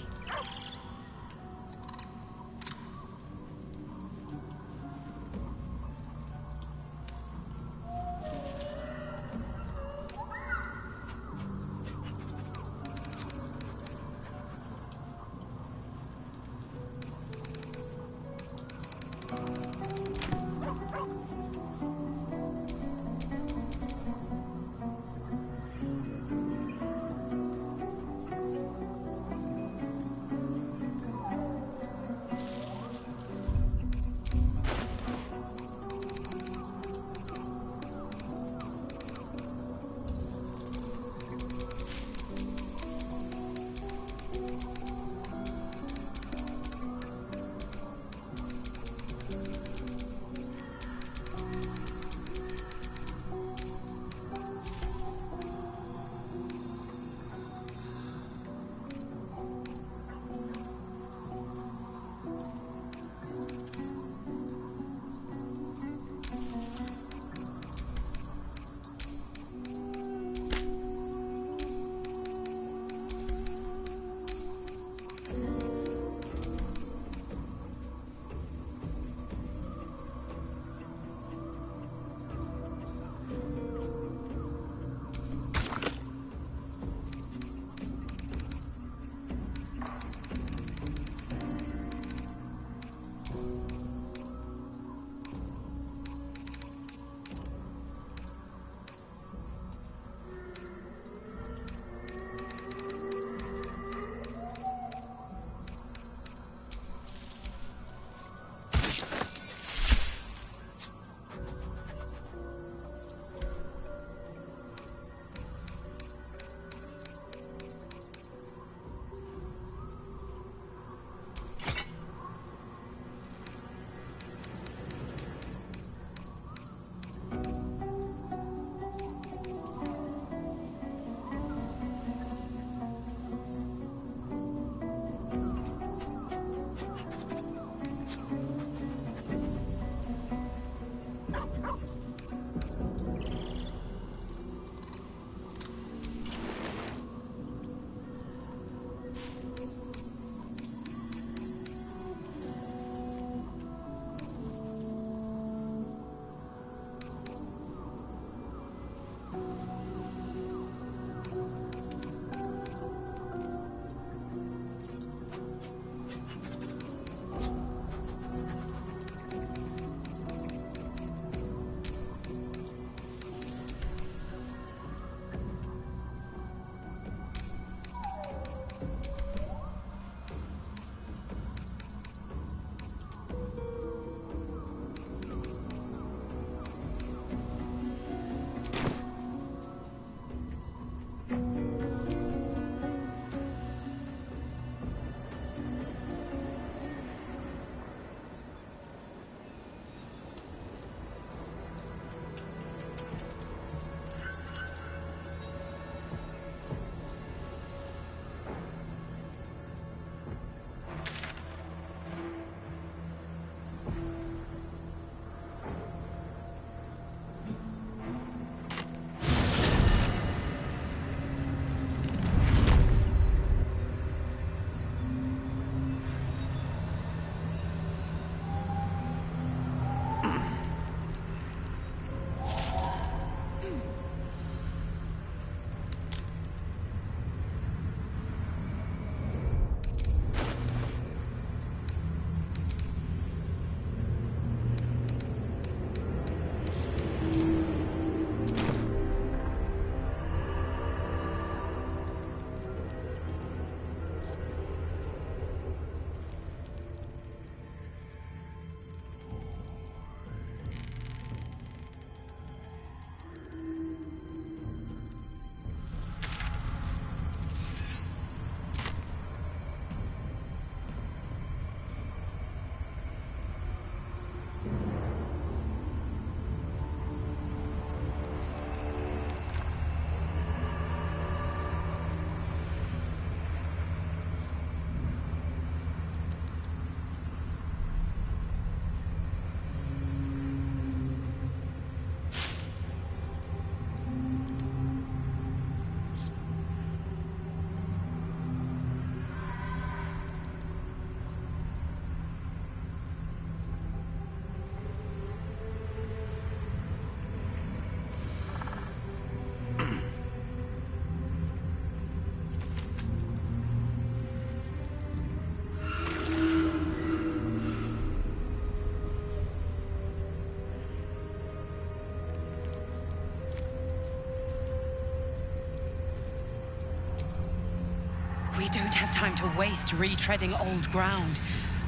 don't have time to waste retreading old ground.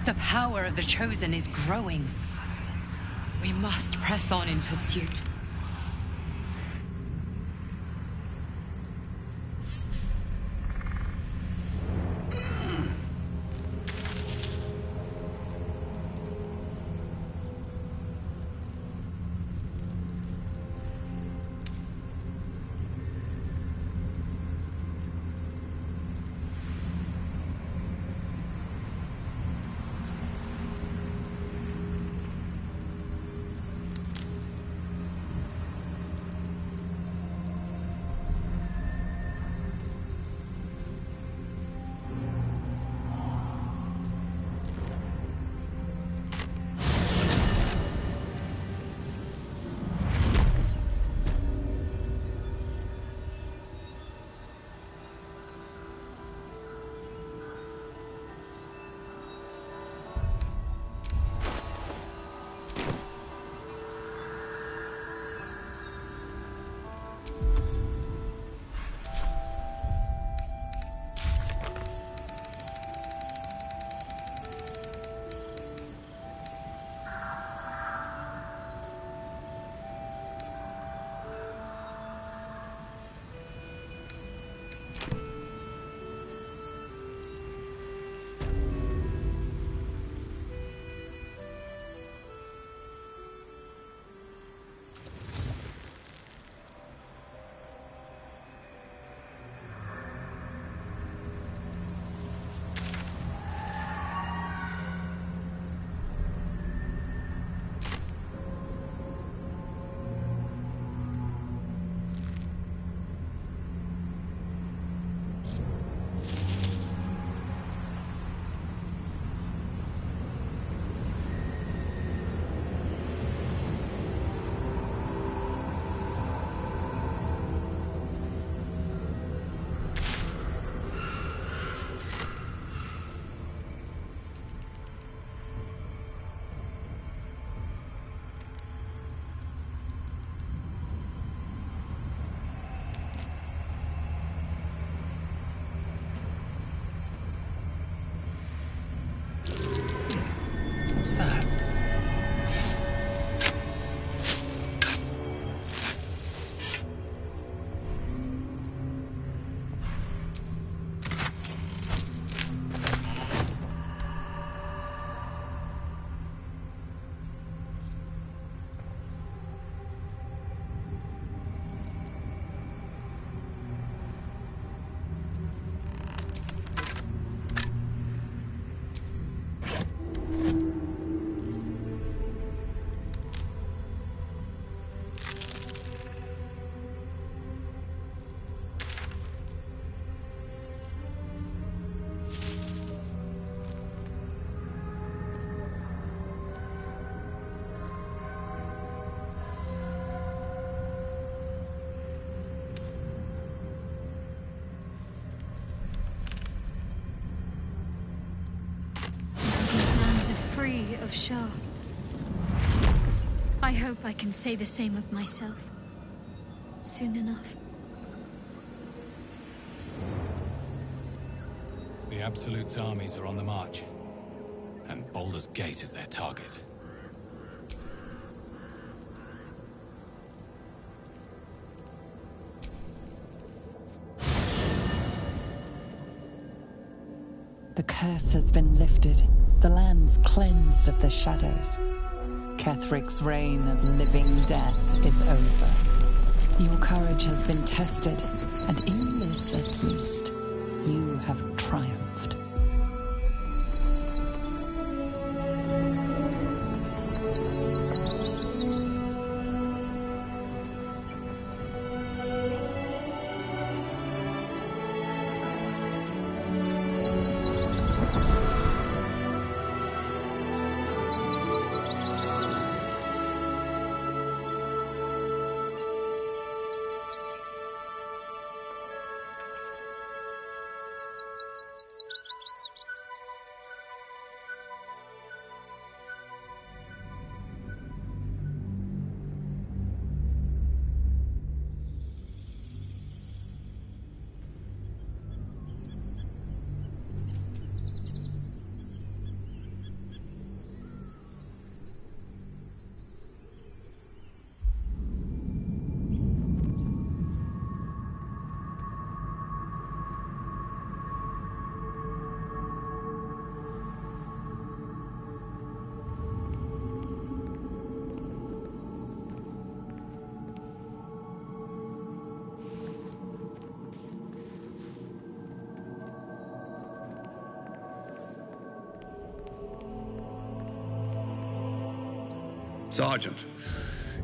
The power of the Chosen is growing. We must press on in pursuit. What's that? Free of Shah. I hope I can say the same of myself. Soon enough. The Absolute's armies are on the march, and Baldur's Gate is their target. The curse has been lifted. The land's cleansed of the shadows. Kethric's reign of living death is over. Your courage has been tested, and in this at least, you have triumphed. Sergeant,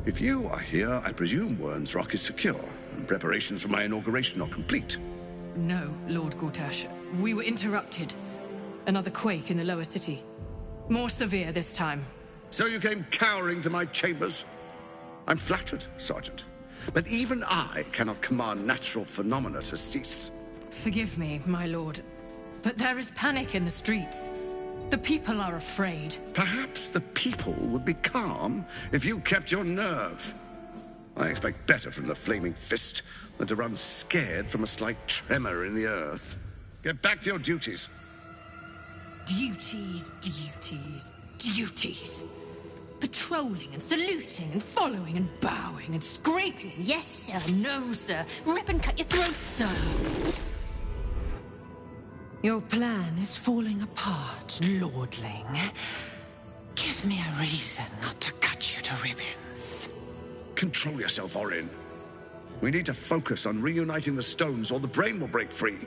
if you are here, I presume Wern's Rock is secure, and preparations for my inauguration are complete. No, Lord Gortash. We were interrupted. Another quake in the lower city. More severe this time. So you came cowering to my chambers? I'm flattered, Sergeant. But even I cannot command natural phenomena to cease. Forgive me, my lord, but there is panic in the streets. The people are afraid. Perhaps the people would be calm if you kept your nerve. I expect better from the Flaming Fist than to run scared from a slight tremor in the earth. Get back to your duties. Duties, duties, duties. Patrolling and saluting and following and bowing and scraping. Yes, sir. No, sir. Rip and cut your throat, sir. Your plan is falling apart, lordling. Give me a reason not to cut you to ribbons. Control yourself, Orin. We need to focus on reuniting the stones or the brain will break free.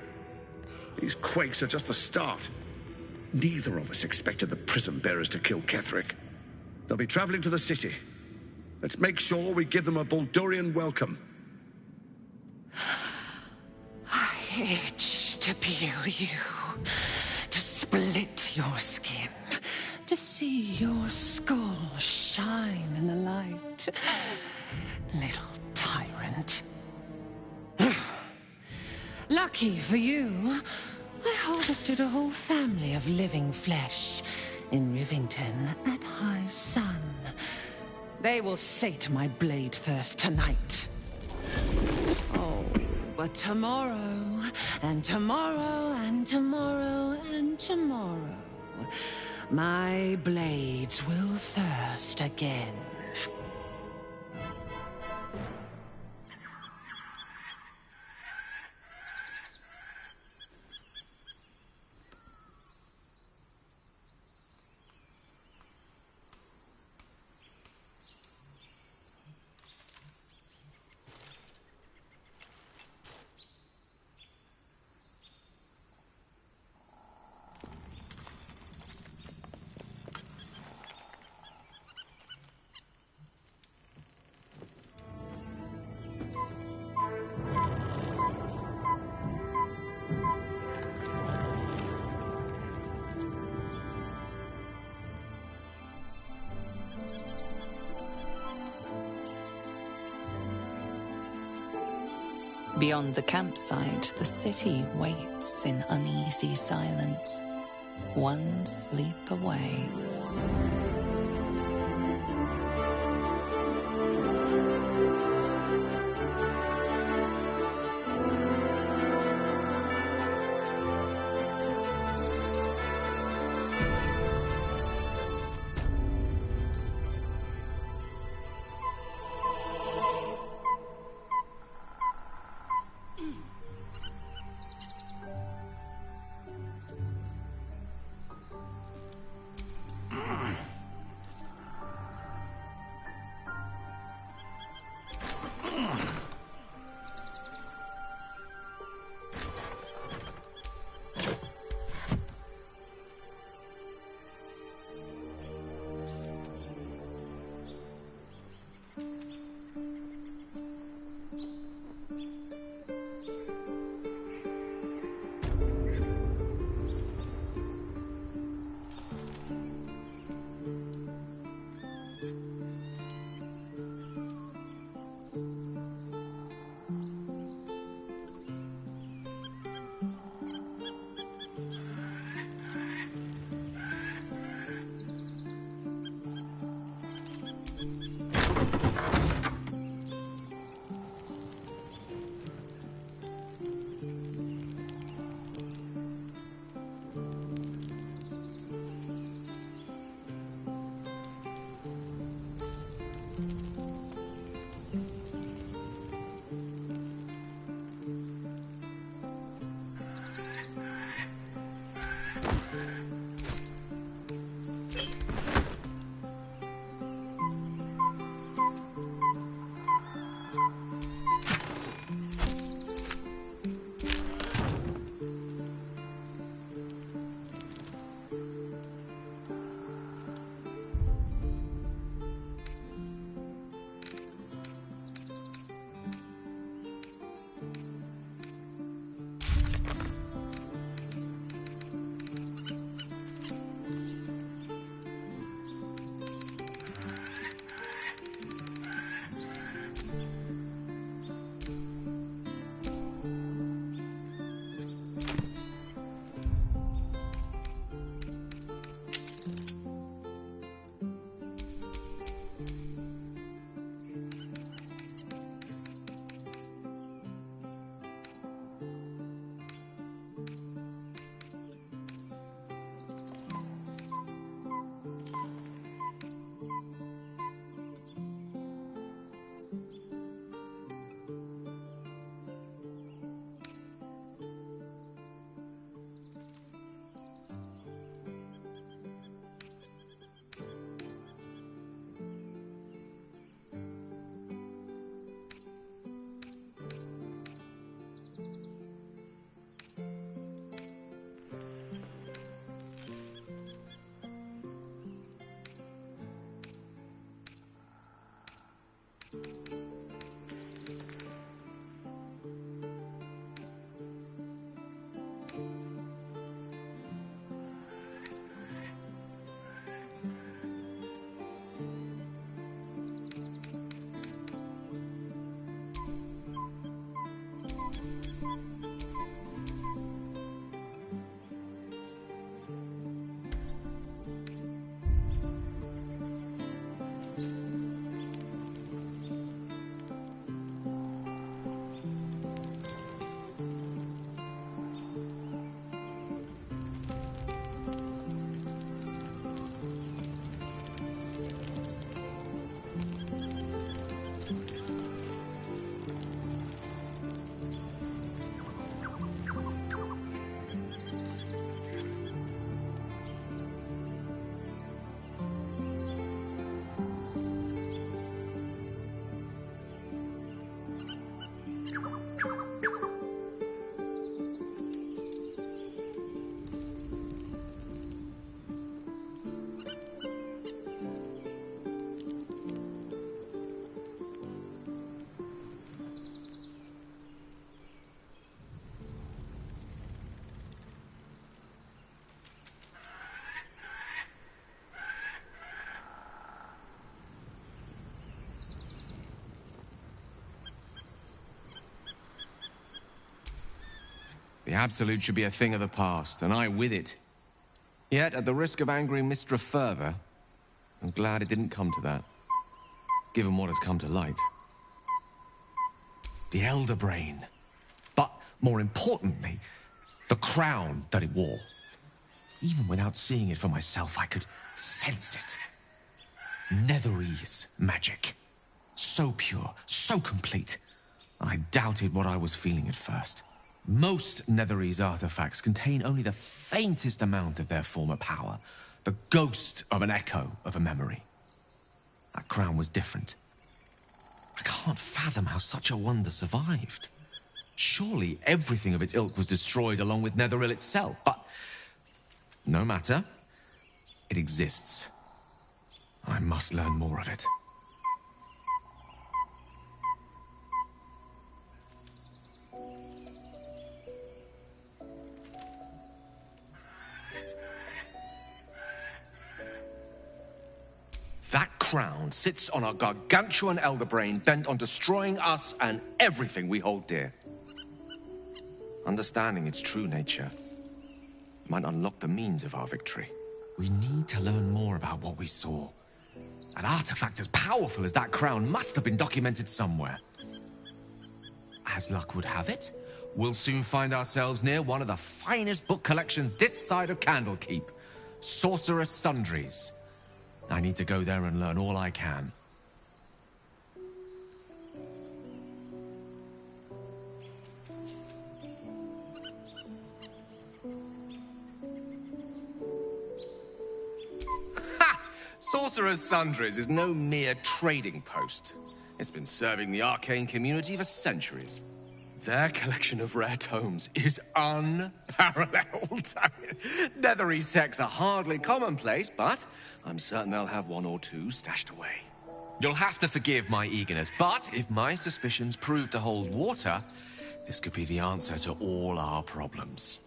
These quakes are just the start. Neither of us expected the Prism Bearers to kill Ketherick. They'll be traveling to the city. Let's make sure we give them a Baldurian welcome. I itch to peel you, to split your skin, to see your skull shine in the light. Little tyrant. Lucky for you, I harvested a whole family of living flesh in Rivington at high sun. They will sate my blade thirst tonight. Oh, but tomorrow, and tomorrow, and tomorrow, and tomorrow, my blades will thirst again. Beyond the campsite, the city waits in uneasy silence, one sleep away. The Absolute should be a thing of the past, and I with it. Yet, at the risk of angering Mystra further, I'm glad it didn't come to that, given what has come to light. The Elder Brain. But, more importantly, the crown that it wore. Even without seeing it for myself, I could sense it. Netherese magic. So pure, so complete. I doubted what I was feeling at first. Most Netherese artifacts contain only the faintest amount of their former power. The ghost of an echo of a memory. That crown was different. I can't fathom how such a wonder survived. Surely everything of its ilk was destroyed along with Netheril itself, but... no matter. It exists. I must learn more of it. That crown sits on a gargantuan elder brain bent on destroying us and everything we hold dear. Understanding its true nature might unlock the means of our victory. We need to learn more about what we saw. An artifact as powerful as that crown must have been documented somewhere. As luck would have it, we'll soon find ourselves near one of the finest book collections this side of Candlekeep. Sorcerous Sundries. I need to go there and learn all I can. Ha! Sorcerer's Sundries is no mere trading post. It's been serving the arcane community for centuries. Their collection of rare tomes is unparalleled. Netherese texts are hardly commonplace, but I'm certain they'll have one or two stashed away. You'll have to forgive my eagerness, but if my suspicions prove to hold water, this could be the answer to all our problems.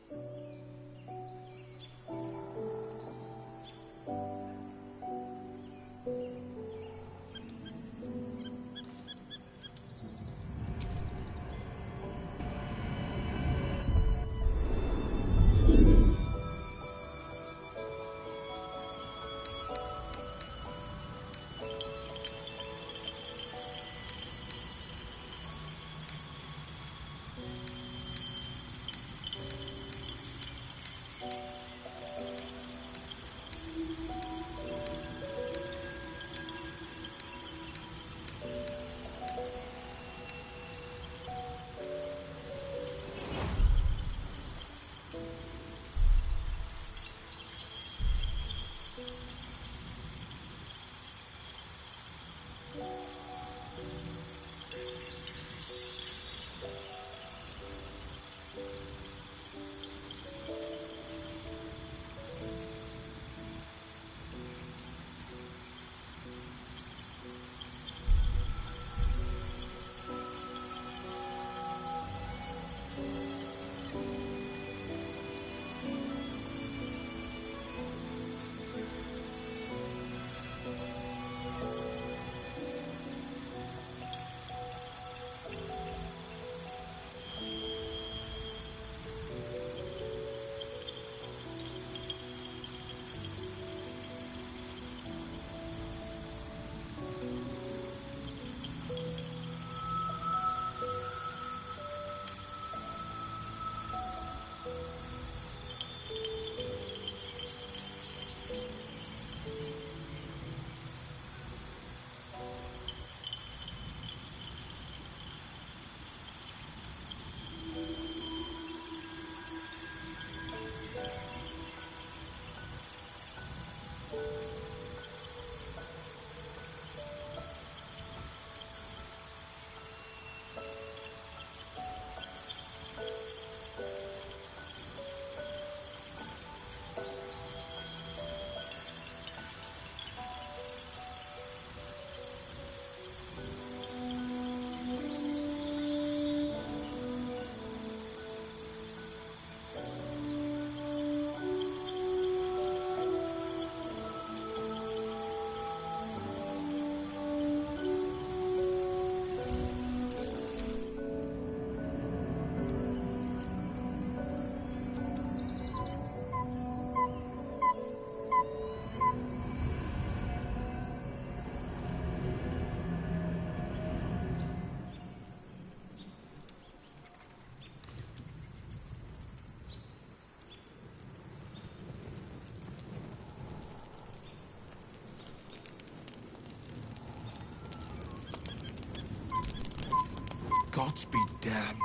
Gods be damned.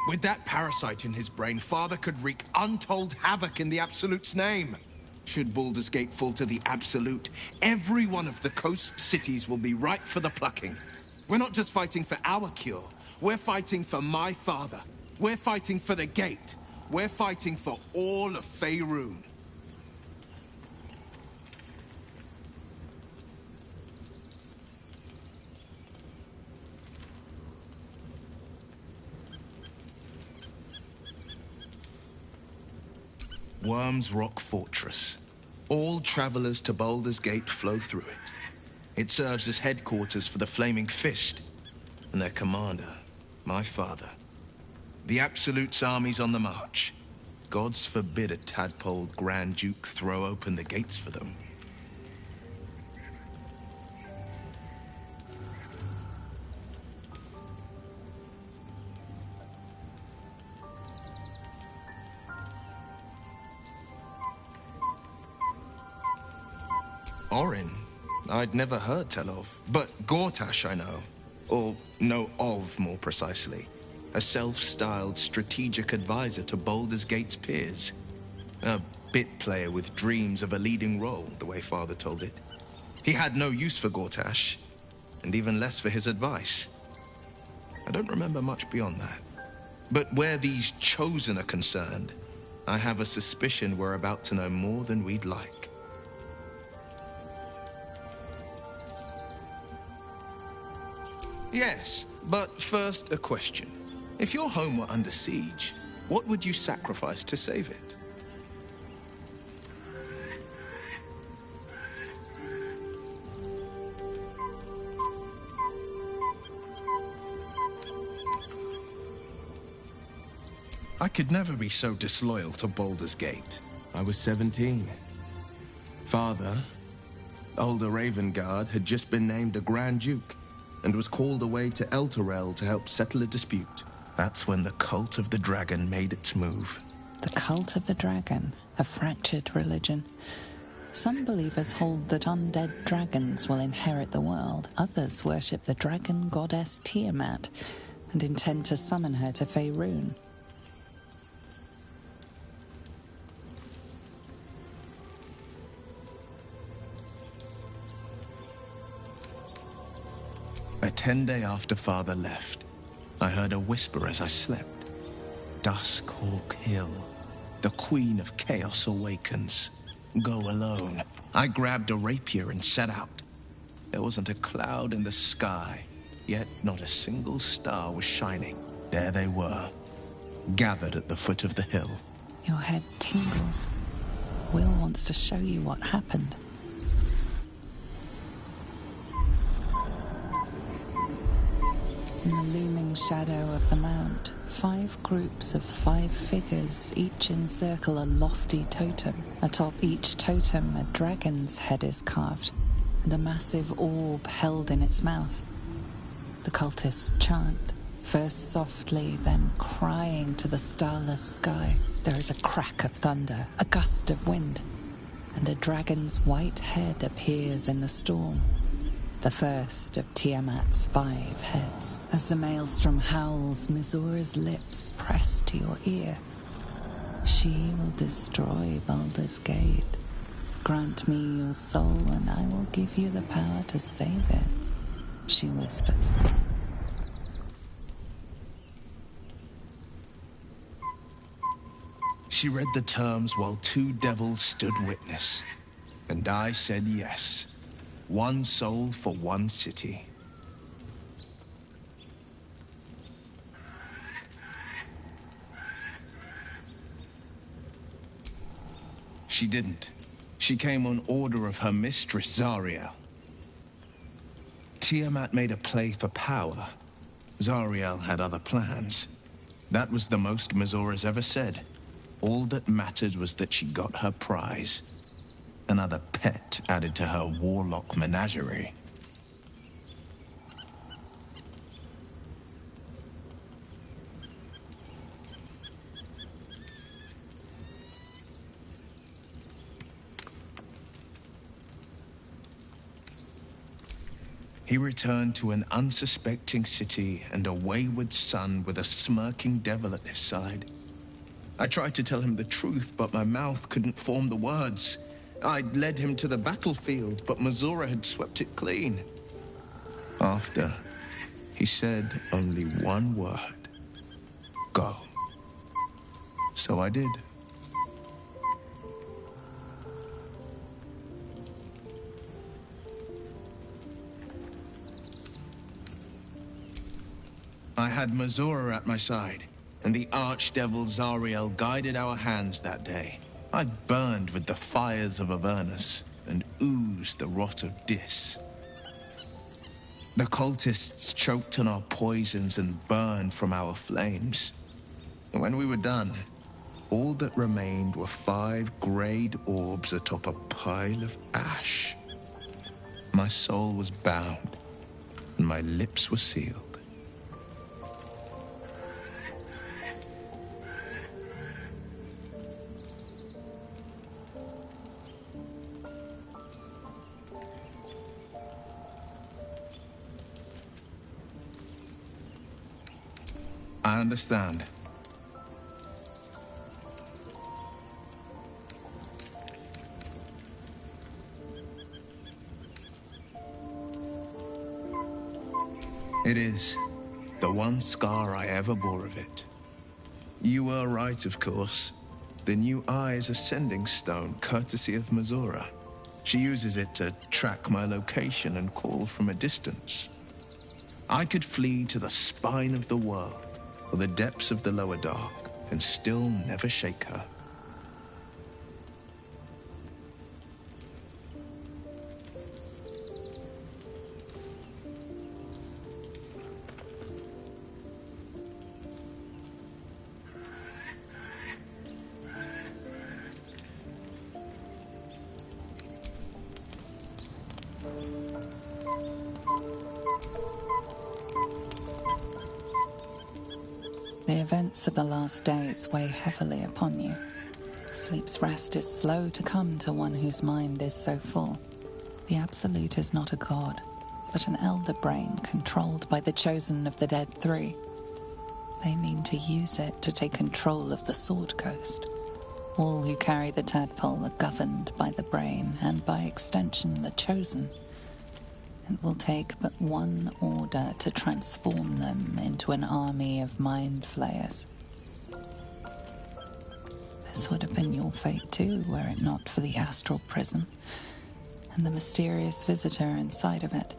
With that parasite in his brain, Father could wreak untold havoc in the Absolute's name. Should Baldur's Gate fall to the Absolute, every one of the coast cities will be ripe for the plucking. We're not just fighting for our cure. We're fighting for my father. We're fighting for the Gate. We're fighting for all of Faerun. Worm's Rock Fortress. All travelers to Baldur's Gate flow through it. It serves as headquarters for the Flaming Fist, and their commander, my father. The Absolute's army's on the march. Gods forbid a tadpole Grand Duke throw open the gates for them. Orin, I'd never heard tell of, but Gortash I know. Or know of, more precisely. A self-styled strategic advisor to Baldur's Gate's peers. A bit player with dreams of a leading role, the way Father told it. He had no use for Gortash, and even less for his advice. I don't remember much beyond that. But where these Chosen are concerned, I have a suspicion we're about to know more than we'd like. Yes, but first a question. If your home were under siege, what would you sacrifice to save it? I could never be so disloyal to Baldur's Gate. I was 17. Father, older Ravengard, had just been named a Grand Duke and was called away to Elturel to help settle a dispute. That's when the Cult of the Dragon made its move. The Cult of the Dragon, a fractured religion. Some believers hold that undead dragons will inherit the world. Others worship the dragon goddess Tiamat and intend to summon her to Faerun. A 10-day after Father left, I heard a whisper as I slept. Duskhawk Hill. The Queen of Chaos awakens. Go alone. I grabbed a rapier and set out. There wasn't a cloud in the sky, yet not a single star was shining. There they were, gathered at the foot of the hill. Your head tingles. Will wants to show you what happened. In the looming shadow of the mount, 5 groups of 5 figures each encircle a lofty totem. Atop each totem, a dragon's head is carved, and a massive orb held in its mouth. The cultists chant, first softly, then crying to the starless sky. There is a crack of thunder, a gust of wind, and a dragon's white head appears in the storm. The first of Tiamat's 5 heads. As the maelstrom howls, Mizura's lips press to your ear. She will destroy Baldur's Gate. Grant me your soul, and I will give you the power to save it, she whispers. She read the terms while 2 devils stood witness, and I said yes. 1 soul for 1 city. She didn't. She came on order of her mistress, Zariel. Tiamat made a play for power. Zariel had other plans. That was the most Mizura's ever said. All that mattered was that she got her prize. Another pet added to her warlock menagerie. He returned to an unsuspecting city and a wayward son with a smirking devil at his side. I tried to tell him the truth, but my mouth couldn't form the words. I'd led him to the battlefield, but Mazora had swept it clean. After, he said only one word. Go. So I did. I had Mazora at my side, and the archdevil Zariel guided our hands that day. I burned with the fires of Avernus and oozed the rot of Dis. The cultists choked on our poisons and burned from our flames. When we were done, all that remained were 5 greyed orbs atop a pile of ash. My soul was bound, and my lips were sealed. I understand. It is the one scar I ever bore of it. You were right, of course. The new eye is a sending stone, courtesy of Mazora. She uses it to track my location and call from a distance. I could flee to the spine of the world, or the depths of the lower dark, and still never shake her. The events of the last days weigh heavily upon you. Sleep's rest is slow to come to one whose mind is so full. The Absolute is not a god, but an elder brain controlled by the chosen of the Dead Three. They mean to use it to take control of the Sword Coast. All who carry the tadpole are governed by the brain, and by extension the chosen. It will take but one order to transform them into an army of mind flayers. This would have been your fate too, were it not for the astral prison and the mysterious visitor inside of it.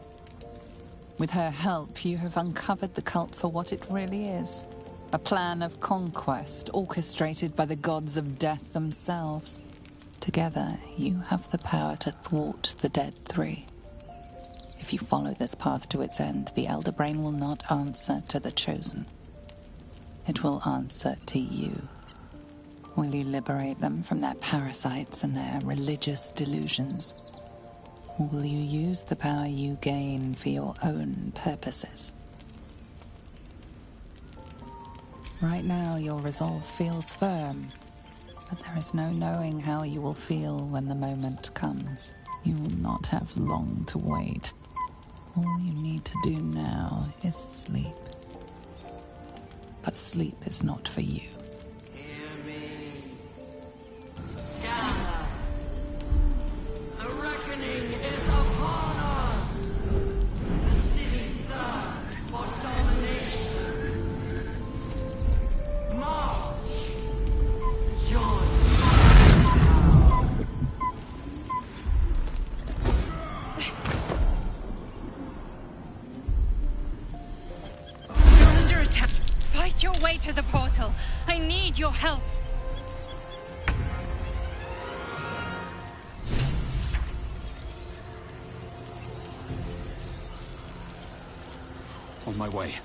With her help, you have uncovered the cult for what it really is. A plan of conquest orchestrated by the gods of death themselves. Together, you have the power to thwart the Dead Three. If you follow this path to its end, the Elder Brain will not answer to the Chosen. It will answer to you. Will you liberate them from their parasites and their religious delusions? Or will you use the power you gain for your own purposes? Right now, your resolve feels firm, but there is no knowing how you will feel when the moment comes. You will not have long to wait. All you need to do now is sleep. But sleep is not for you. Hear me. Gather. The reckoning is upon us. The city thirsts for domination. March. Join. Fight your way to the portal. I need your help. On my way.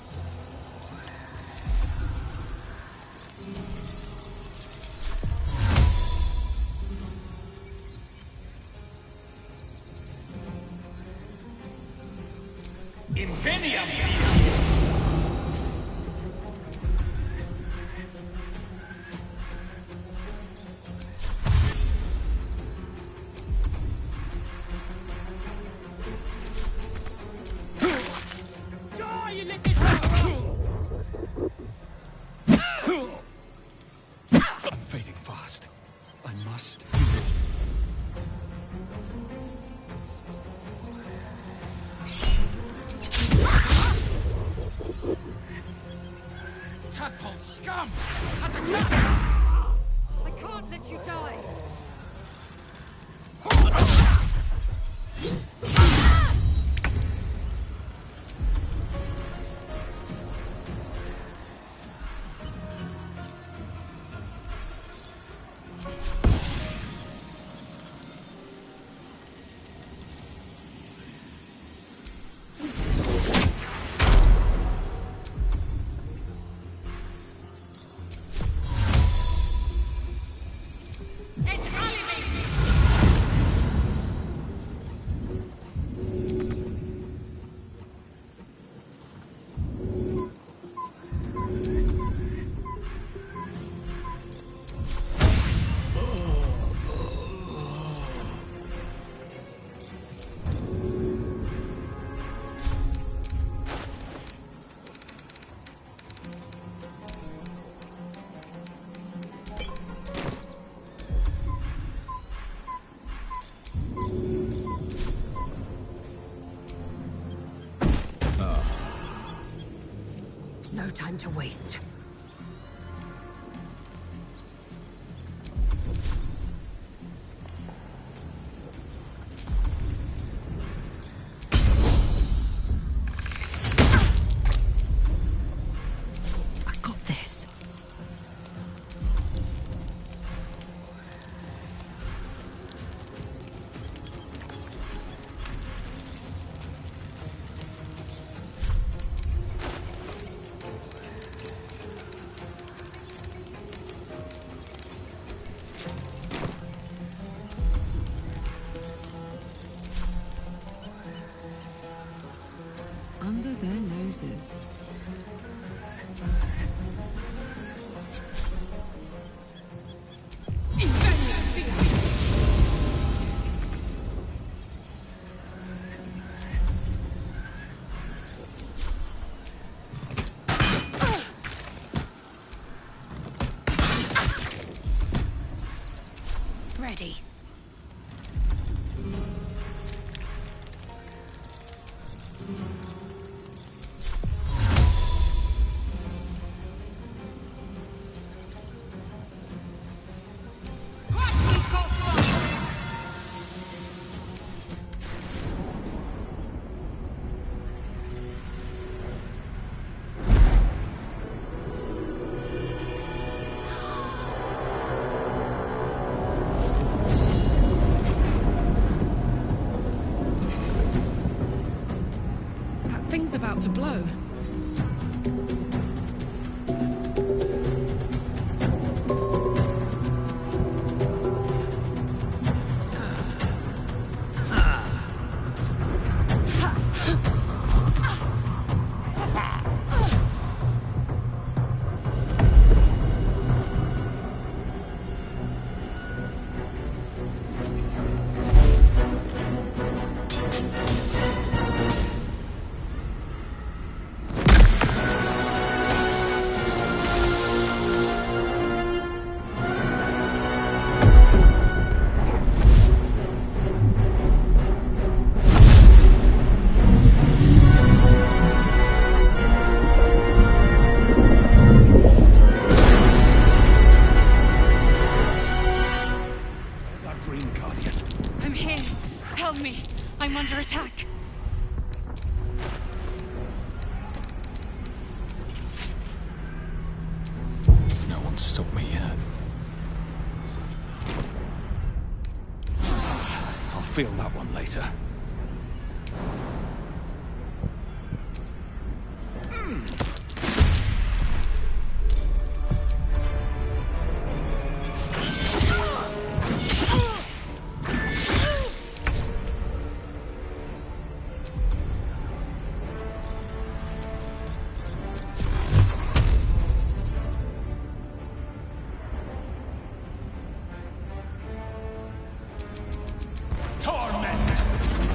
Infinium! Scum! That's a cat! I can't let you die! No time to waste. I got this. Under their noses. Ready. That thing's about to blow. I'm here. Help me. I'm under attack. No one stopped me yet. I'll feel that one later. Torment!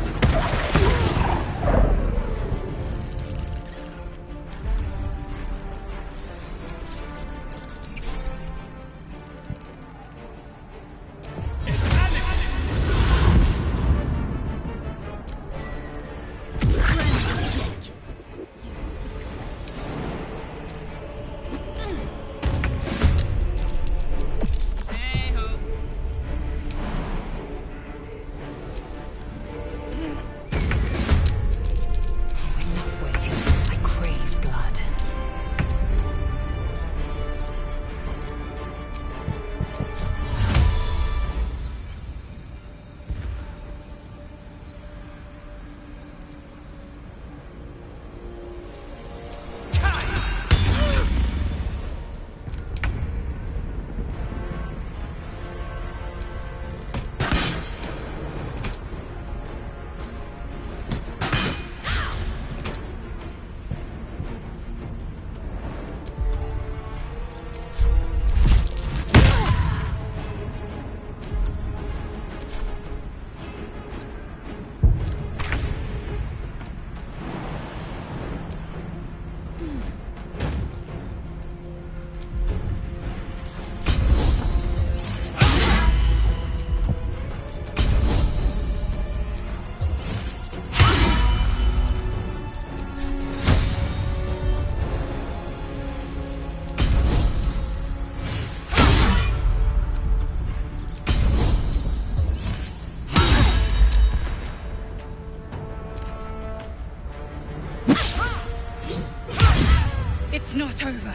It's not over.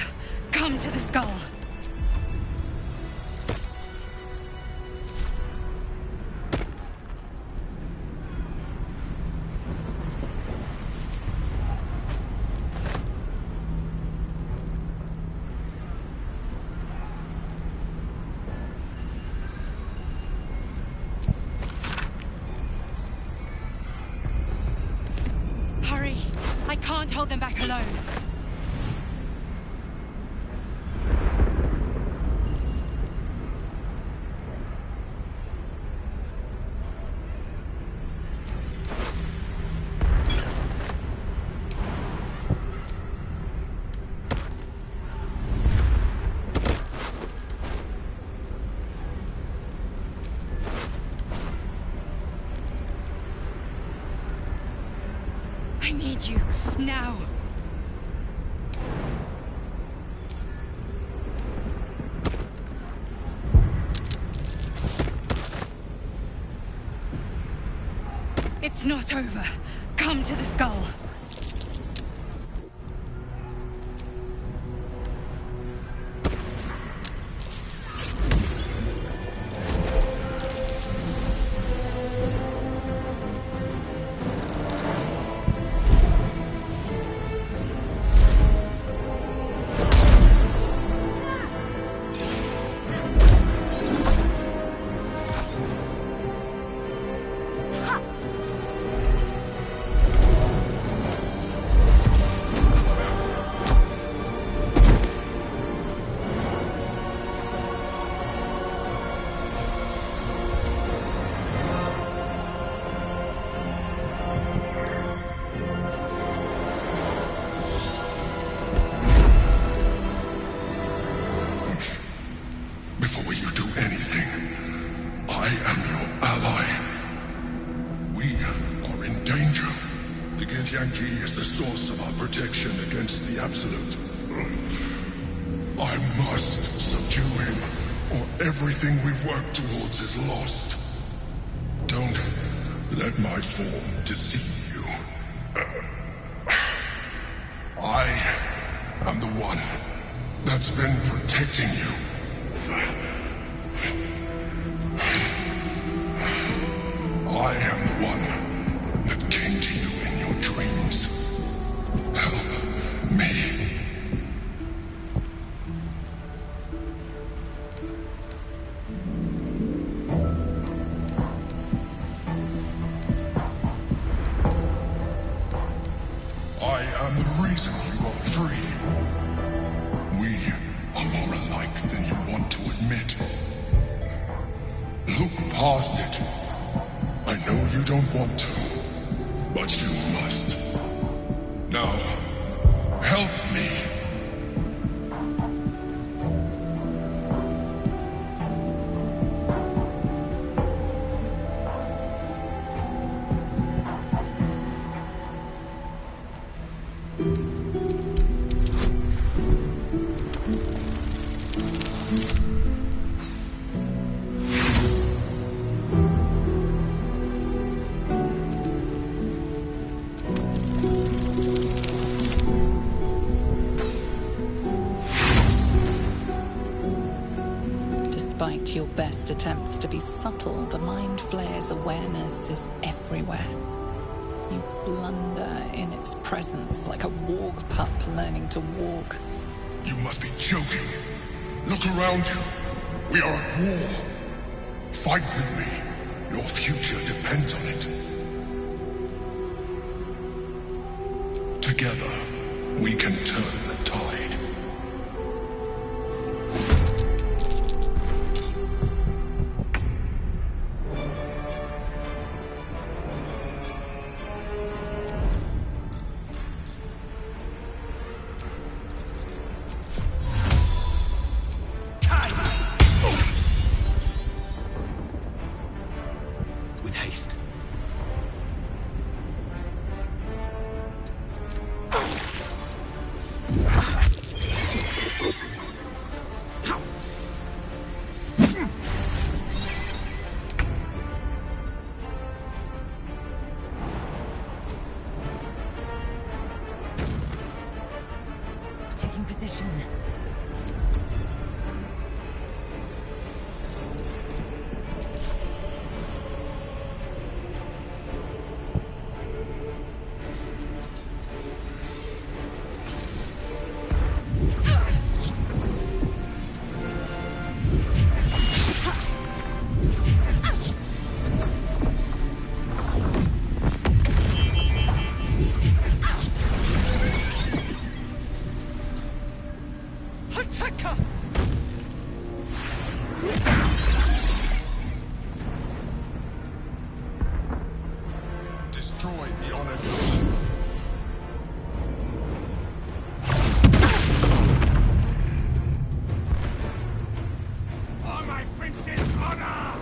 Come to the skull. Hurry! I can't hold them back alone. I need you, now! It's not over. Come to the skull. Before you do anything, I am your ally. We are in danger. The Githyanki is the source of our protection against the Absolute. I must subdue him, or everything we've worked towards is lost. Don't let my form deceive you. I am the one that's been protecting you. I am the one that came to you in your dreams. Help me. I am the reason you are free. We are more alike than you want to admit. Look past it. I know you don't want to, but you must. Now, help me. Despite your best attempts to be subtle, the Mind Flayer's awareness is everywhere. You blunder in its presence like a warg pup learning to walk. You must be joking. Look around you. We are at war. Fight with me. Your future depends on it. Together, we can turn the tide. With haste. vision. Destroy the honor ghost. For my prince's honor!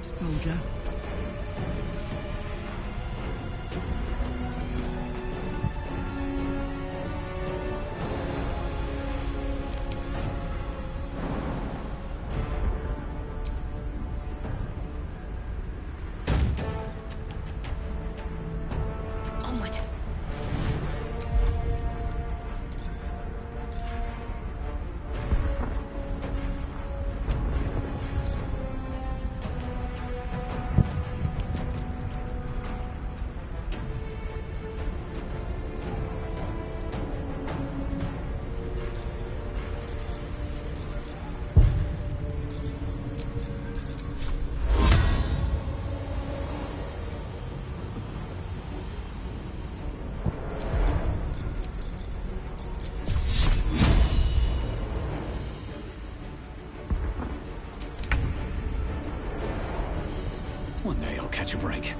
Soldier. Onward. One day I'll catch a break.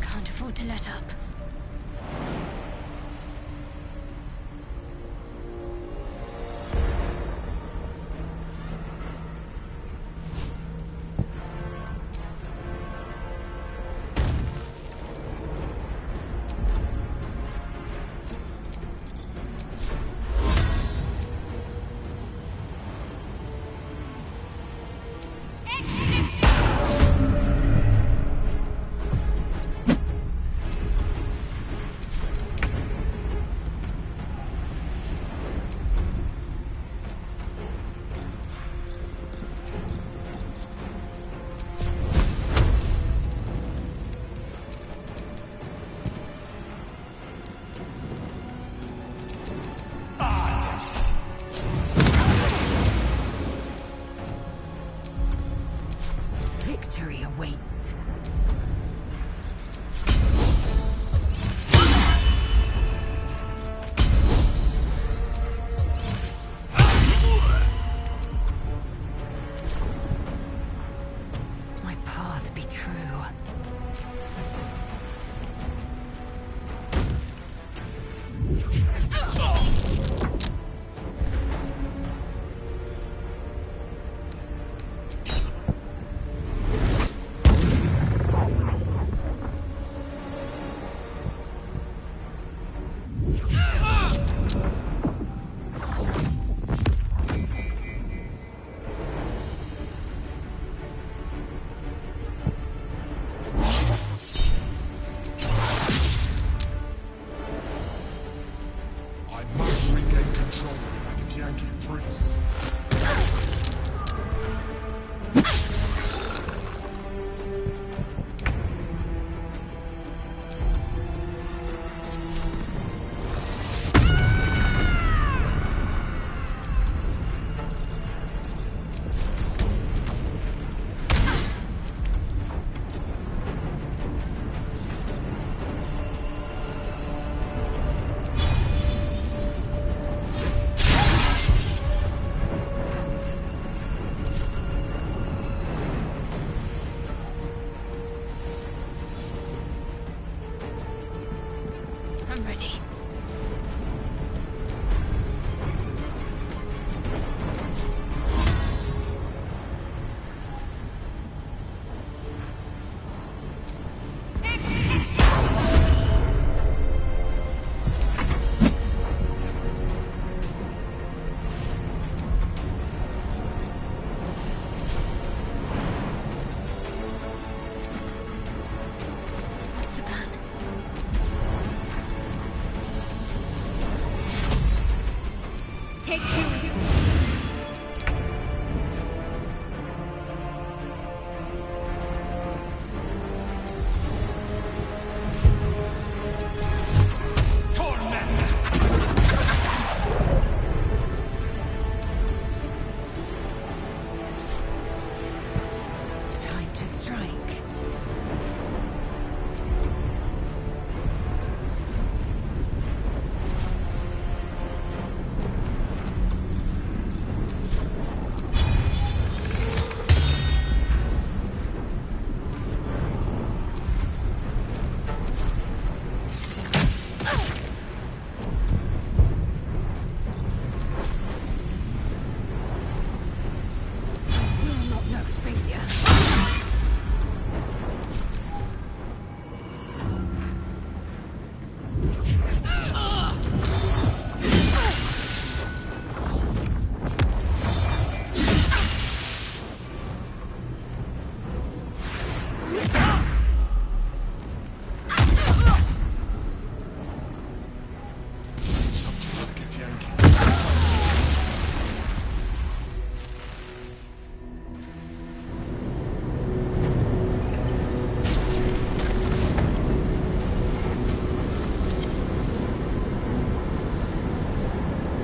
Can't afford to let up. Victory awaits. I'm ready. Take you. Time to strike. Will not know failure.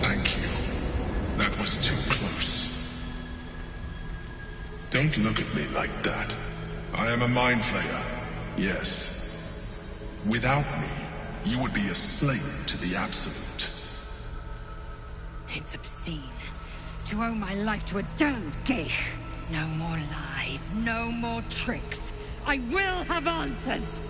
Thank you. That was too close. Don't look at me like that. I am a mind flayer. Yes. Without me, you would be a slave to the Absolute. It's obscene. To owe my life to a damned geich. No more lies, no more tricks. I will have answers!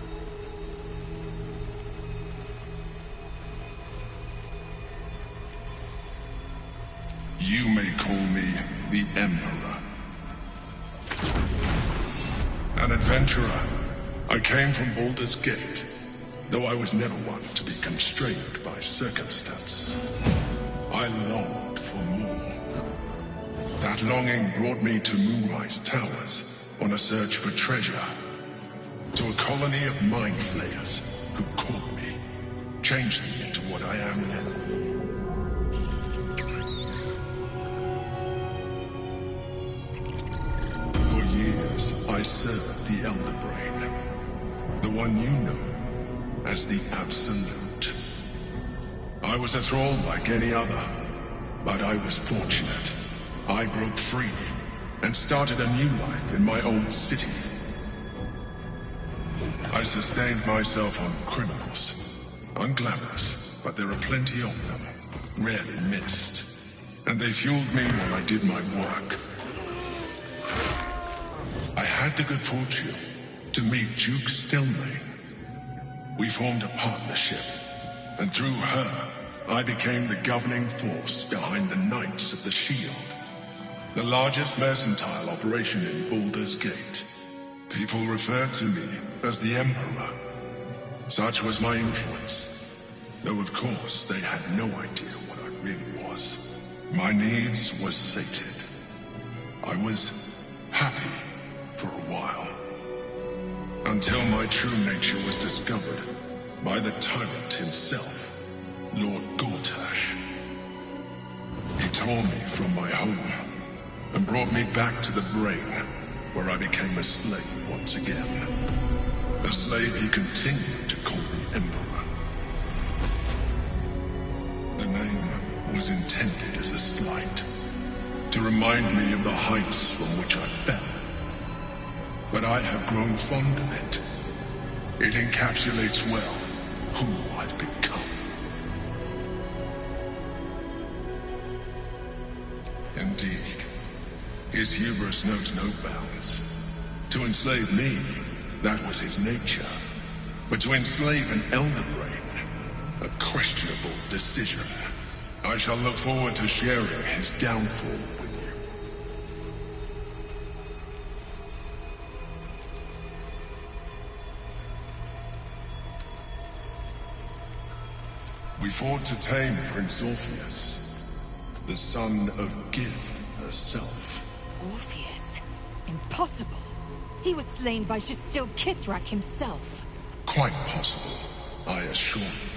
You may call me the Emperor. An adventurer. I came from Baldur's Gate, though I was never one to be constrained by circumstance. I longed for more. That longing brought me to Moonrise Towers on a search for treasure. To a colony of mind flayers who caught me, changed me into what I am now. For years, I served the Elder Brain, the one you know as the Absolute. I was a thrall like any other, but I was fortunate. I broke free and started a new life in my old city. I sustained myself on criminals, unglamorous, but there are plenty of them, rarely missed, and they fueled me while I did my work. I had the good fortune to meet Duke Stelmane. We formed a partnership, and through her, I became the governing force behind the Knights of the Shield, the largest mercantile operation in Baldur's Gate. People referred to me as the Emperor. Such was my influence, though of course they had no idea what I really was. My needs were sated. I was happy for a while, until my true nature was discovered by the tyrant himself, Lord Gortash. He tore me from my home, a and brought me back to the brain, where I became a slave once again. A slave he continued to call me Emperor. The name was intended as a slight, to remind me of the heights from which I fell. But I have grown fond of it. It encapsulates well who I've become. Indeed, his hubris knows no bounds. To enslave me, that was his nature. But to enslave an Elder Brain, a questionable decision. I shall look forward to sharing his downfall with you. We fought to tame Prince Orpheus, the son of Gith herself. Orpheus? Impossible. He was slain by Justil Kithrak himself. Quite possible, I assure you.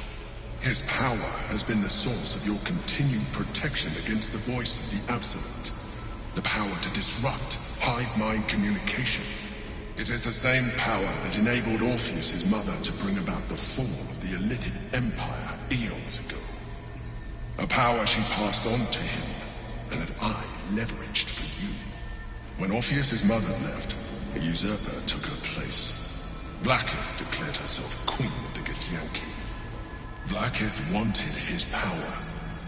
His power has been the source of your continued protection against the voice of the Absolute. The power to disrupt hive-mind communication. It is the same power that enabled Orpheus's mother to bring about the fall of the Illithid Empire eons ago. A power she passed on to him, and that I leveraged for you. When Orpheus's mother left, a usurper took her place. Blackith declared herself queen of the Githyanki. Blackith wanted his power,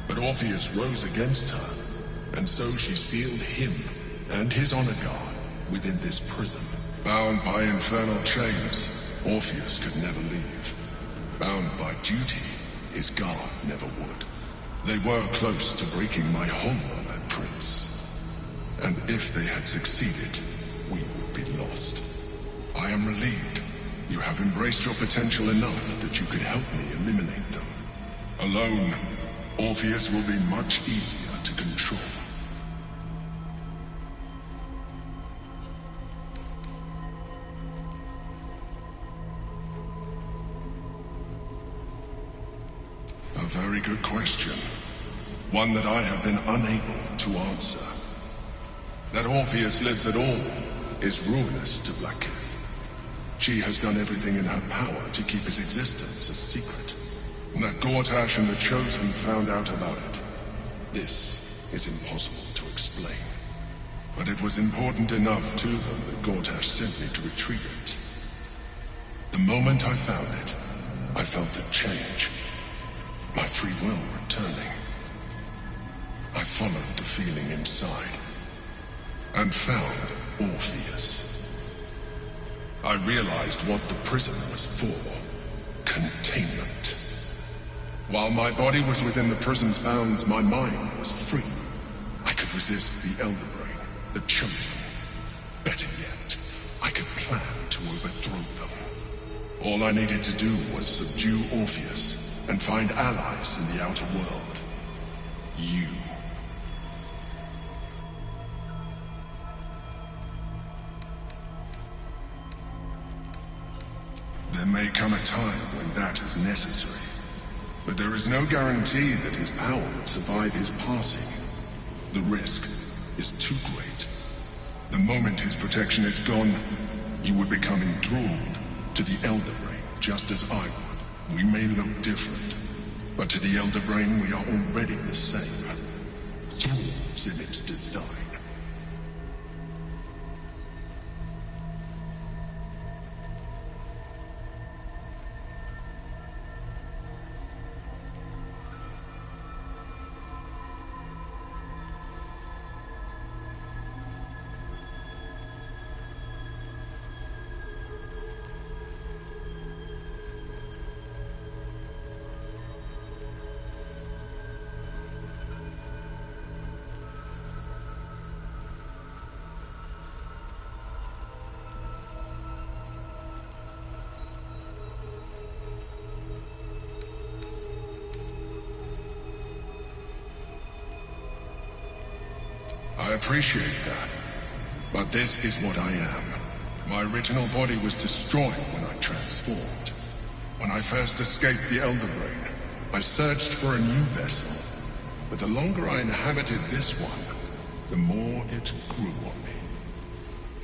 but Orpheus rose against her, and so she sealed him and his honor guard within this prison. Bound by infernal chains, Orpheus could never leave. Bound by duty, his guard never would. They were close to breaking my hold on that prince. And if they had succeeded, we would be lost. I am relieved. You have embraced your potential enough that you could help me eliminate them. Alone, Orpheus will be much easier to control. A very good question. One that I have been unable to answer. That Orpheus lives at all is ruinous to Blackith. She has done everything in her power to keep his existence a secret. That Gortash and the Chosen found out about it. This is impossible to explain. But it was important enough to them that Gortash sent me to retrieve it. The moment I found it, I felt a change. My free will returning. I followed the feeling inside, and found Orpheus. I realized what the prison was for. Containment. While my body was within the prison's bounds, my mind was free. I could resist the Elder Brain, the Chosen. Better yet, I could plan to overthrow them. All I needed to do was subdue Orpheus and find allies in the outer world. You. There may come a time when that is necessary, but there is no guarantee that his power would survive his passing. The risk is too great. The moment his protection is gone, you would become enthralled to the Elder Brain, just as I would. We may look different, but to the Elder Brain we are already the same. Thralls in its design. I appreciate that, but this is what I am. My original body was destroyed when I transformed. When I first escaped the Elder Brain, I searched for a new vessel, but the longer I inhabited this one, the more it grew on me.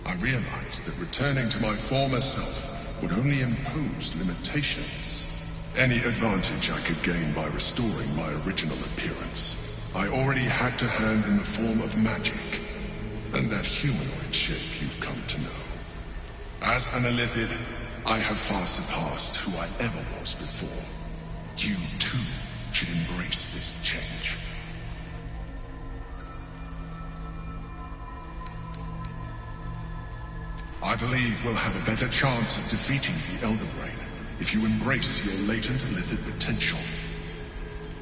I realized that returning to my former self would only impose limitations. Any advantage I could gain by restoring my original appearance, I already had to hand in the form of magic, and that humanoid shape you've come to know. As an Illithid, I have far surpassed who I ever was before. You, too, should embrace this change. I believe we'll have a better chance of defeating the Elder Brain if you embrace your latent Illithid potential.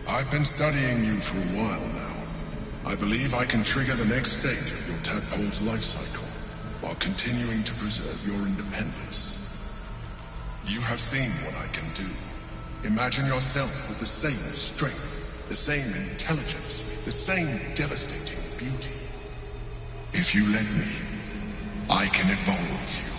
I've been studying you for a while now. I believe I can trigger the next stage of your tadpole's life cycle, while continuing to preserve your independence. You have seen what I can do. Imagine yourself with the same strength, the same intelligence, the same devastating beauty. If you let me, I can evolve you.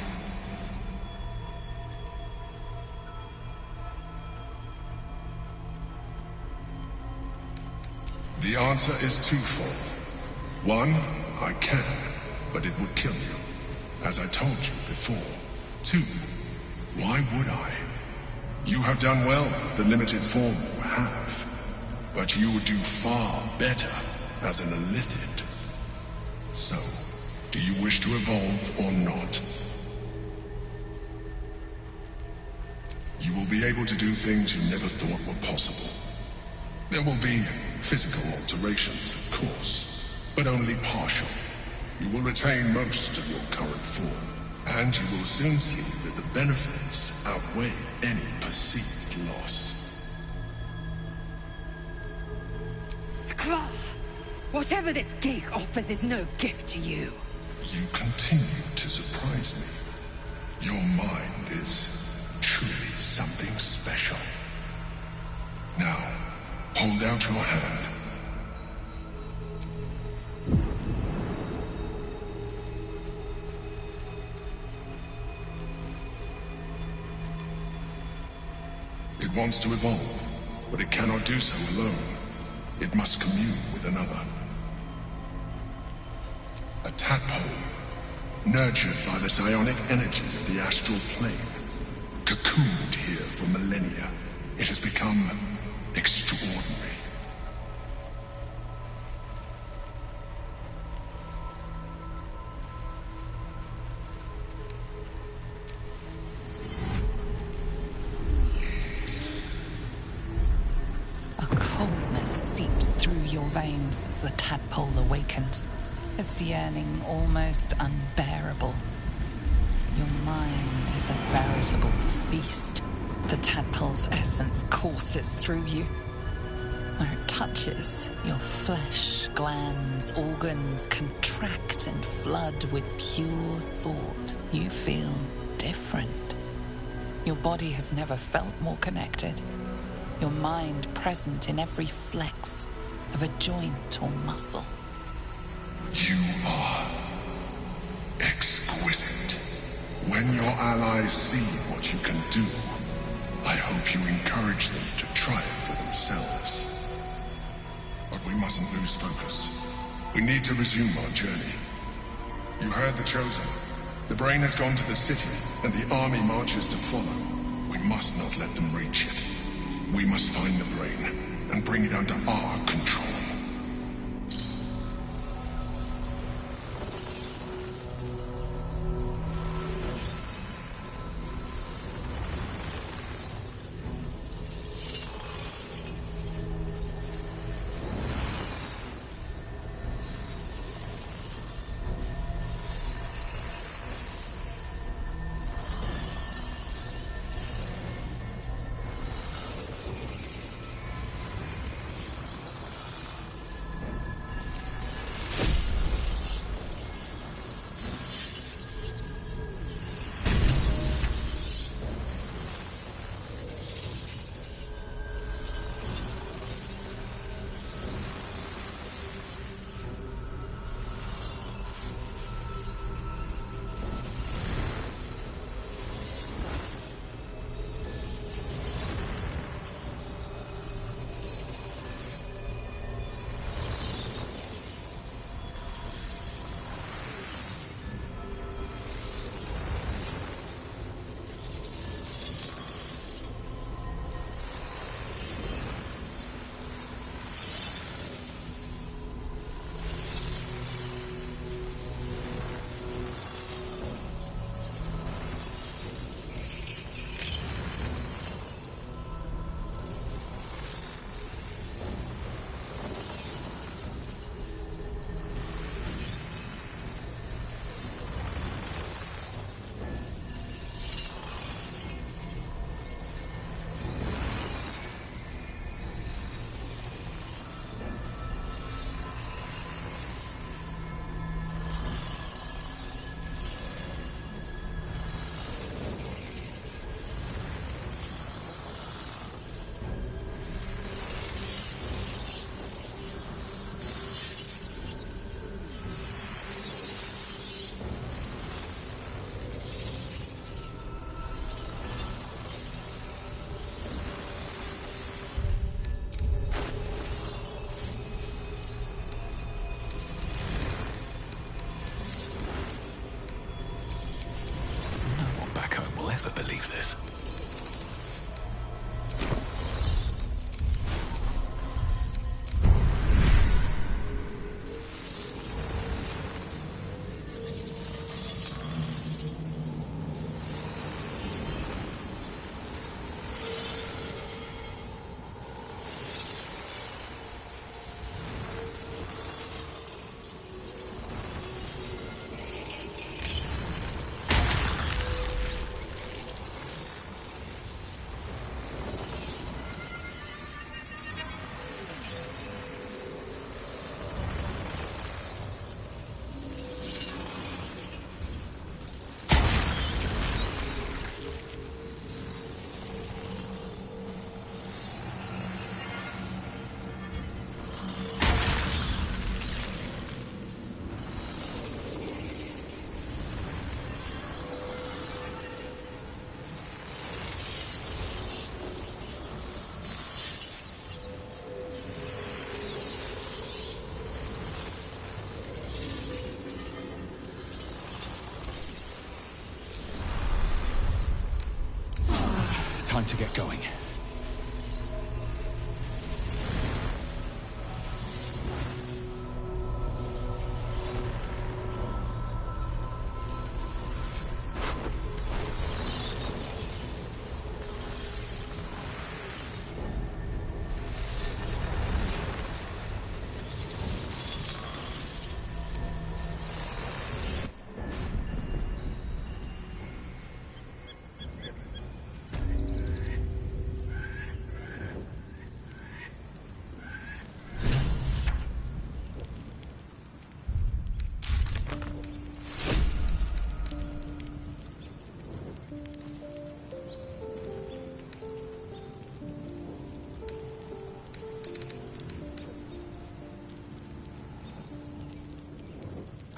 The answer is twofold. One, I can, but it would kill you, as I told you before. Two, why would I? You have done well with the limited form you have, but you would do far better as an Illithid. So, do you wish to evolve or not? You will be able to do things you never thought were possible. There will be physical alterations, of course, but only partial. You will retain most of your current form, and you will soon see that the benefits outweigh any perceived loss. Skra! Whatever this gig offers is no gift to you. You continue to surprise me. Your mind is truly something special. Now, hold out your hand. It wants to evolve, but it cannot do so alone. It must commune with another. A tadpole, nurtured by the psionic energy of the astral plane, cocooned here for millennia. It has become extraordinary. A coldness seeps through your veins as the tadpole awakens, its yearning almost unbearable. Your mind is a veritable feast. The tadpole's essence courses through you. Where it touches, your flesh, glands, organs contract and flood with pure thought. You feel different. Your body has never felt more connected. Your mind present in every flex of a joint or muscle. You are exquisite. When your allies see what you can do, I hope you encourage them to try it for themselves. But we mustn't lose focus. We need to resume our journey. You heard the Chosen. The brain has gone to the city, and the army marches to follow. We must not let them reach it. We must find the brain and bring it under our control. believe this. Time to get going.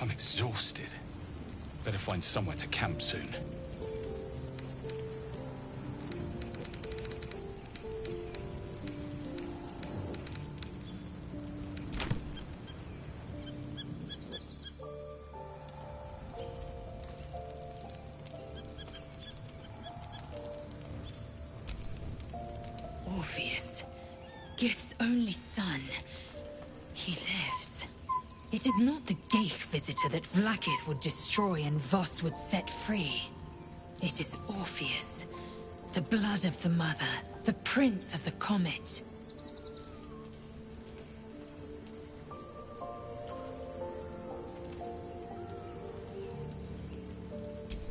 I'm exhausted. Better find somewhere to camp soon. Orpheus, Gith's only son. He lives. It is not the Geich visitor that Vlaakith would destroy and Voss would set free. It is Orpheus, the blood of the mother, the prince of the comet.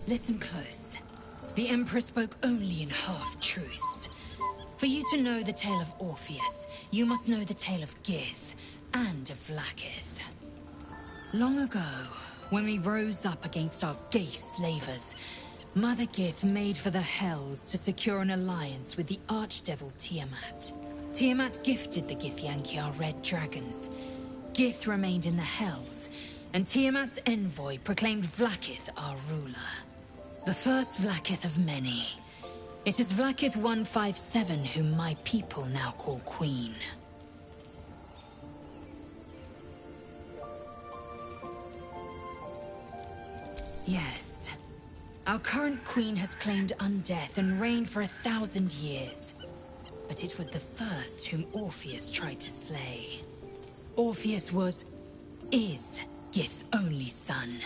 Listen close. The Emperor spoke only in half-truths. For you to know the tale of Orpheus, you must know the tale of Gith and of Vlaakith. Long ago, when we rose up against our Geich slavers, Mother Gith made for the Hells to secure an alliance with the archdevil Tiamat. Tiamat gifted the Githyanki our red dragons. Gith remained in the Hells, and Tiamat's envoy proclaimed Vlaakith our ruler. The first Vlaakith of many. It is Vlaakith 157 whom my people now call Queen. Yes. Our current queen has claimed undeath and reigned for 1,000 years. But it was the first whom Orpheus tried to slay. Orpheus is Gith's only son.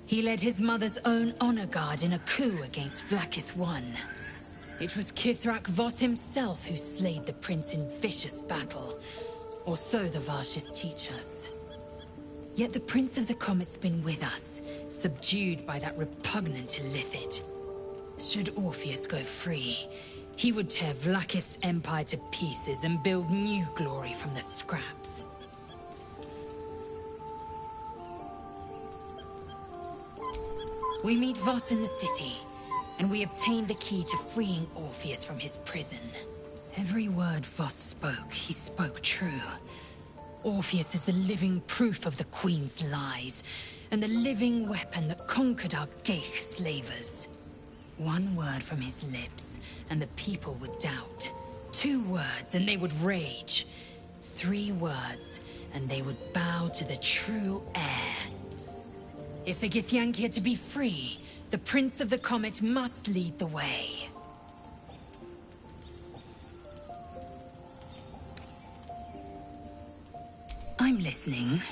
He led his mother's own honor guard in a coup against Vlaakith I. It was Kithrak Voss himself who slayed the prince in vicious battle. Or so the Varshis teach us. Yet the Prince of the Comet's been with us, subdued by that repugnant Illithid. Should Orpheus go free, he would tear Vlaakith's empire to pieces and build new glory from the scraps. We meet Voss in the city, and we obtain the key to freeing Orpheus from his prison. Every word Voss spoke, he spoke true. Orpheus is the living proof of the Queen's lies, and the living weapon that conquered our Geich slavers. One word from his lips, and the people would doubt. 2 words, and they would rage. 3 words, and they would bow to the true heir. If the Githyanki are to be free, The Prince of the Comet must lead the way. I'm listening.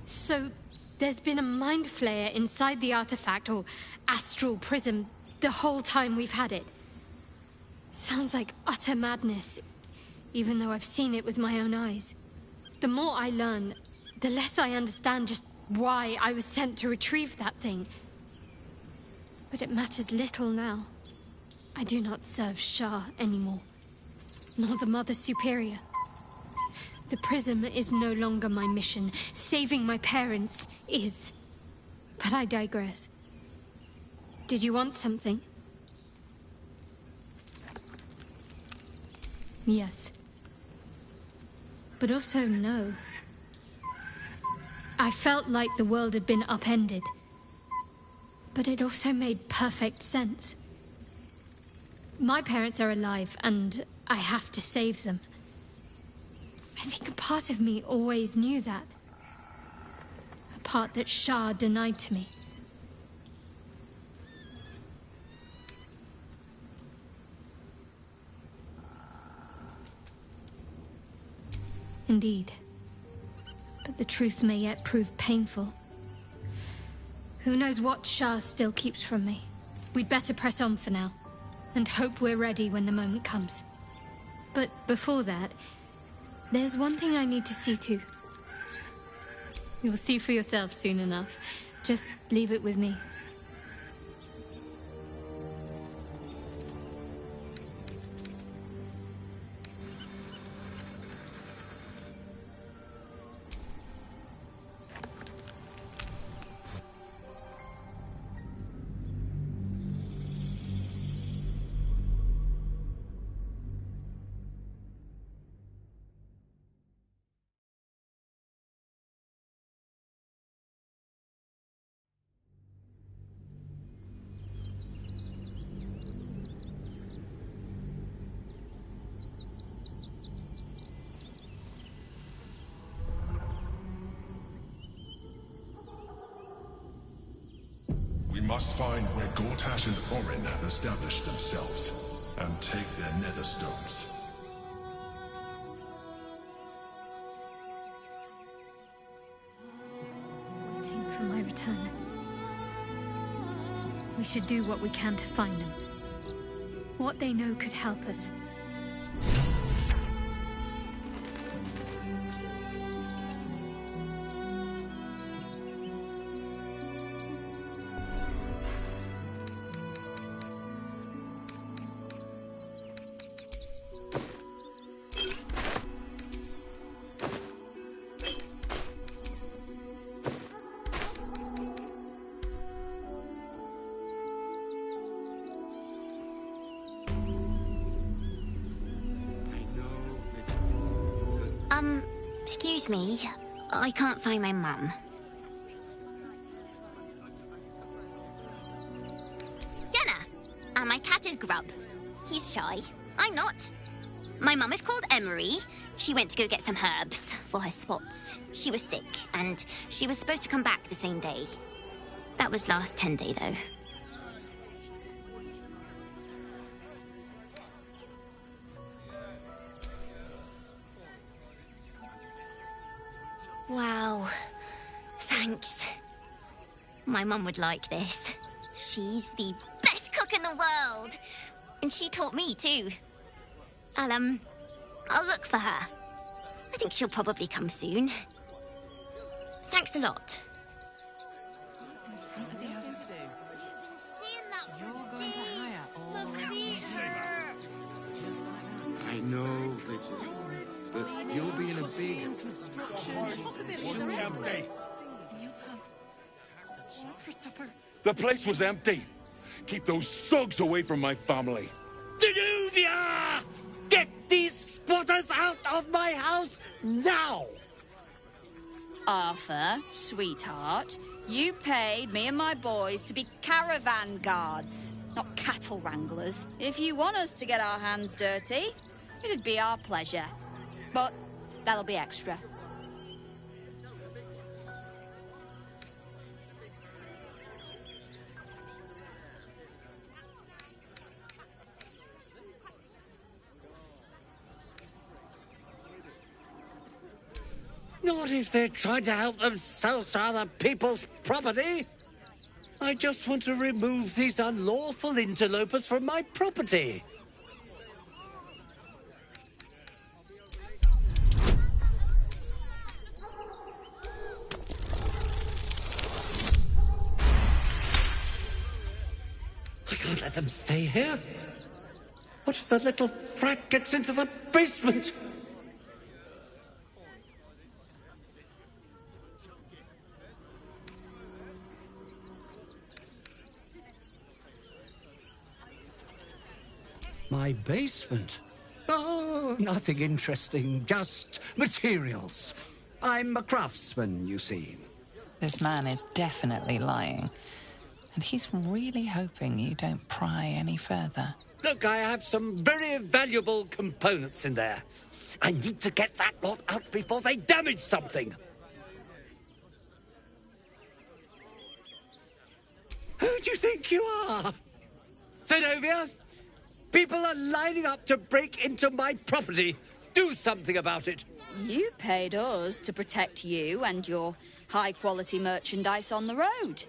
So, there's been a mind flayer inside the artifact, or astral prism, the whole time we've had it. Sounds like utter madness, even though I've seen it with my own eyes. The more I learn, the less I understand just why I was sent to retrieve that thing. But it matters little now. I do not serve Shah anymore, nor the Mother Superior. The prism is no longer my mission. Saving my parents is. But I digress. Did you want something? Yes. But also no. I felt like the world had been upended. But it also made perfect sense. My parents are alive, and I have to save them. I think a part of me always knew that. A part that Shah denied to me. Indeed. But the truth may yet prove painful. Who knows what Shah still keeps from me? We'd better press on for now, and hope we're ready when the moment comes. But before that, there's one thing I need to see to. You'll see for yourself soon enough. Just leave it with me. We must find where Gortash and Orin have established themselves, and take their nether stones. Waiting for my return. We should do what we can to find them. What they know could help us. Excuse me. I can't find my mum. Yenna! And my cat is Grub. He's shy. I'm not. My mum is called Emery. She went to go get some herbs for her spots. She was sick, and she was supposed to come back the same day. That was last 10 day, though. Thanks. My mum would like this. She's the best cook in the world. And she taught me too. I'll look for her. I think she'll probably come soon. Thanks a lot. I know, but you'll be in a big... The place was empty. Keep those thugs away from my family. Danuvia! Get these squatters out of my house now! Arthur, sweetheart, you paid me and my boys to be caravan guards, not cattle wranglers. If you want us to get our hands dirty, it'd be our pleasure. But that'll be extra. Not if they're trying to help themselves to other people's property. I just want to remove these unlawful interlopers from my property. I can't let them stay here. What if the little brat gets into the basement? My basement? Oh, nothing interesting, just materials. I'm a craftsman, you see. This man is definitely lying. And he's really hoping you don't pry any further. Look, I have some very valuable components in there. I need to get that lot out before they damage something. Who do you think you are? Zenobia? People are lining up to break into my property. Do something about it. You paid us to protect you and your high-quality merchandise on the road.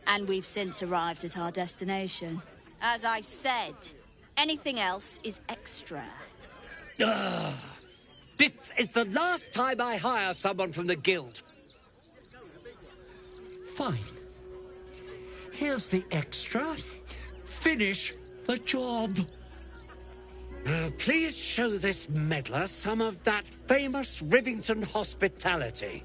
And we've since arrived at our destination. As I said, anything else is extra. This is the last time I hire someone from the guild. Fine. Here's the extra. Finish the job. Please show this meddler some of that famous Rivington hospitality.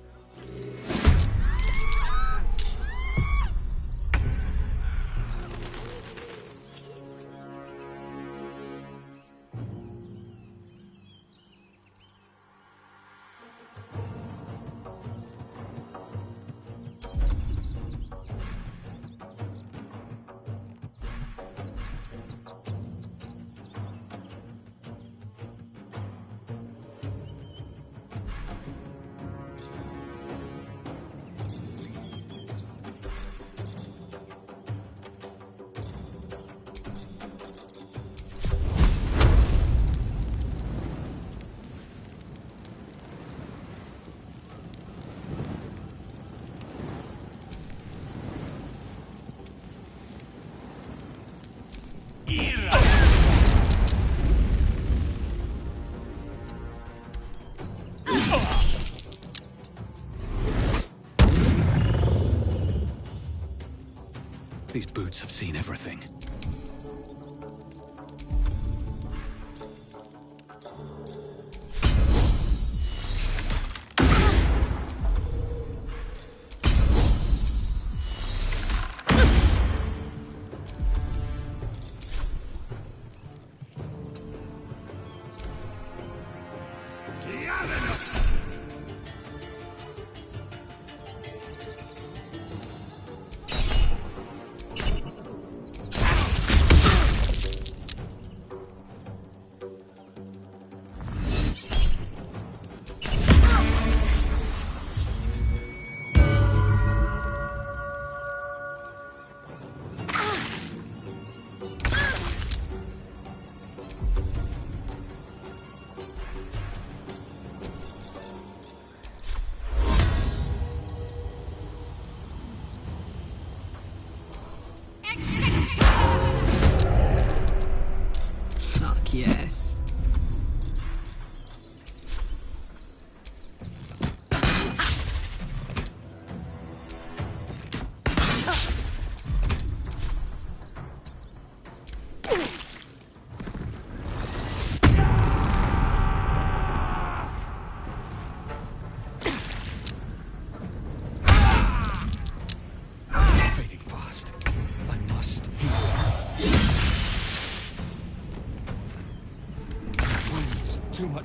These boots have seen everything.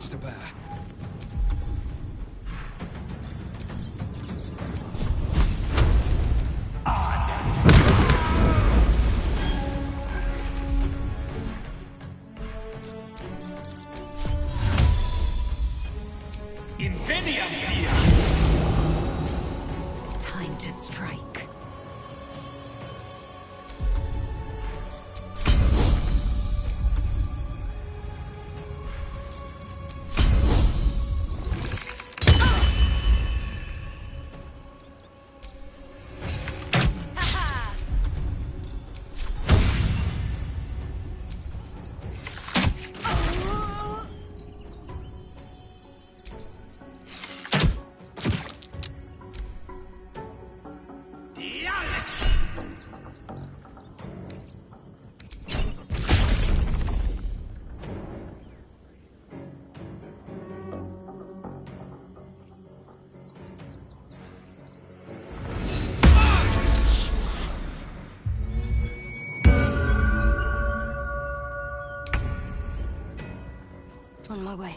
much to bear. Time to strike. On my way.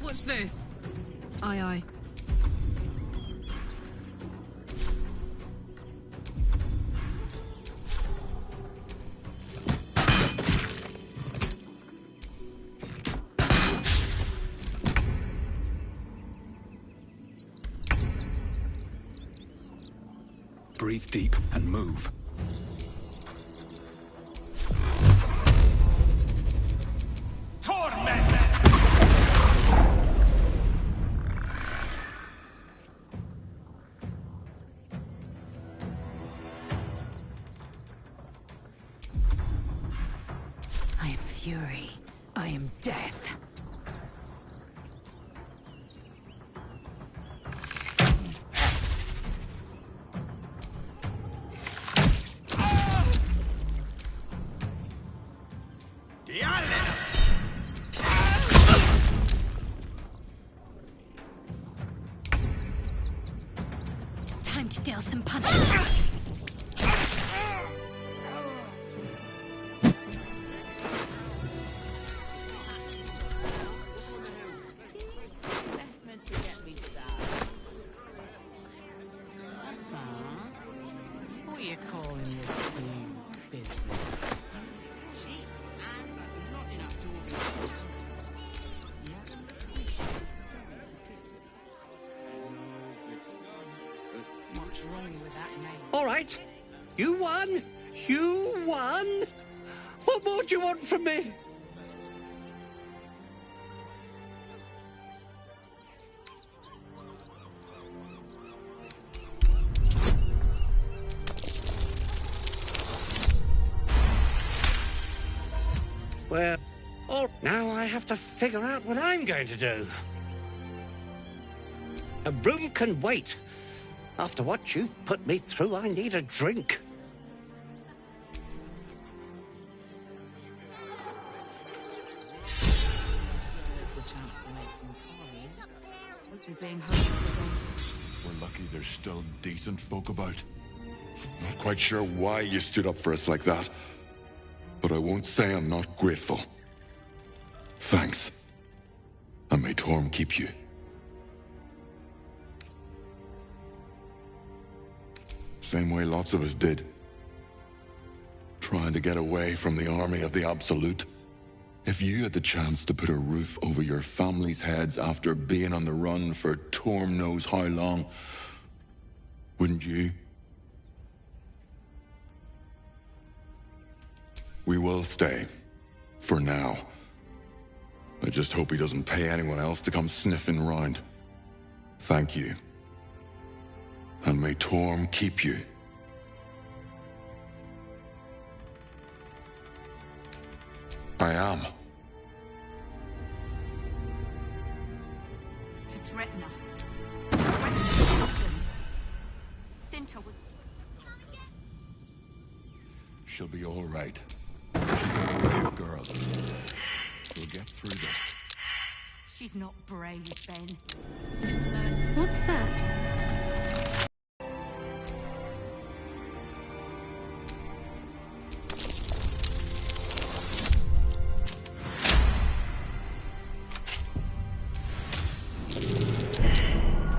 Watch this. Aye, aye. Breathe deep and move. I am fury. I am death. Time to deal some punishment. What are you calling this new business? Cheap and not enough to organize. What's wrong with that name? All right. You won. You won. What more do you want from me? Well, now I have to figure out what I'm going to do. A room can wait. After what you've put me through, I need a drink. We're lucky there's still decent folk about. Not quite sure why you stood up for us like that, but I won't say I'm not grateful. Thanks. And may Torm keep you. Same way lots of us did. Trying to get away from the army of the Absolute. If you had the chance to put a roof over your family's heads after being on the run for Torm knows how long, wouldn't you? We will stay. For now. I just hope he doesn't pay anyone else to come sniffing round. Thank you. And may Torm keep you. I am. To threaten us. To threaten Baldur. Cinta would... She'll be all right. She's a brave girl. We'll get through this. She's not brave, Ben. What's that?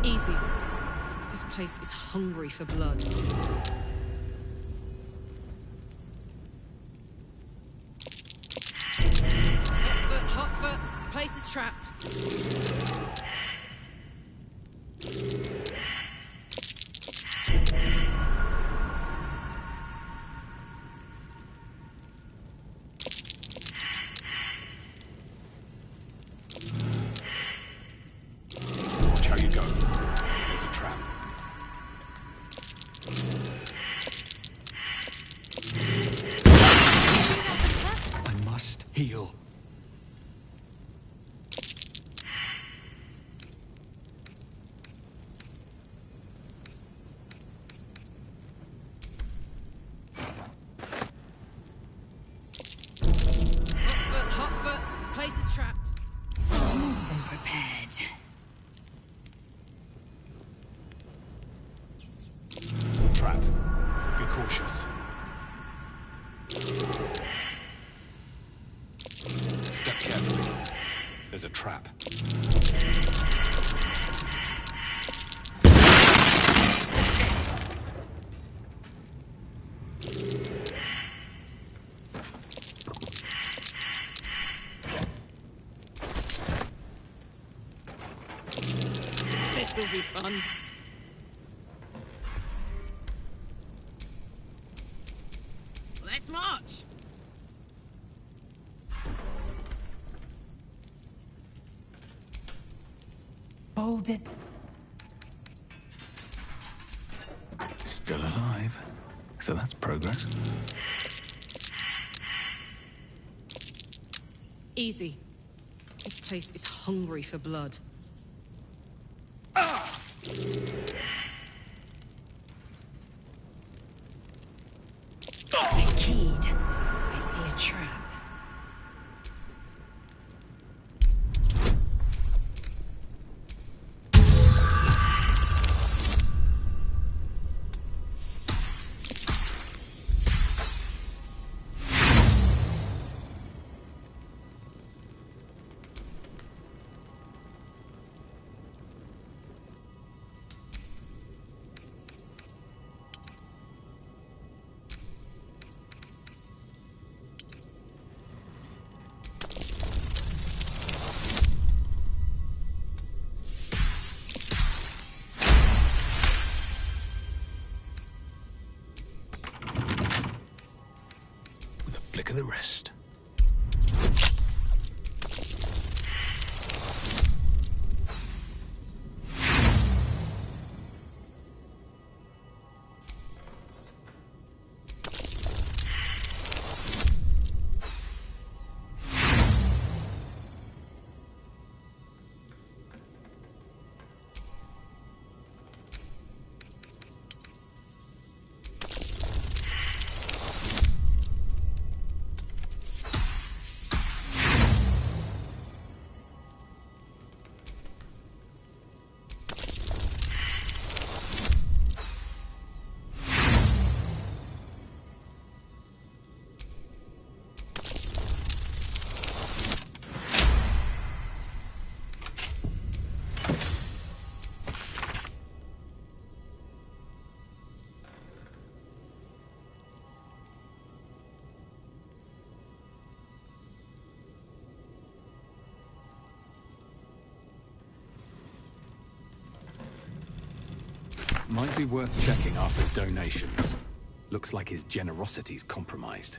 Easy. This place is hungry for blood. Hot foot. Place is trapped. Watch how you go. There's a trap. I must heal. Hot foot. Place is trapped. More than prepared. Trap. Be cautious. Step carefully. There's a trap. This'll be fun. Let's march! Baldur's... Still alive. So that's progress. Easy. This place is hungry for blood. I keyed. I see a trap. Flick of the wrist. Might be worth checking Arthur's donations. Looks like his generosity's compromised.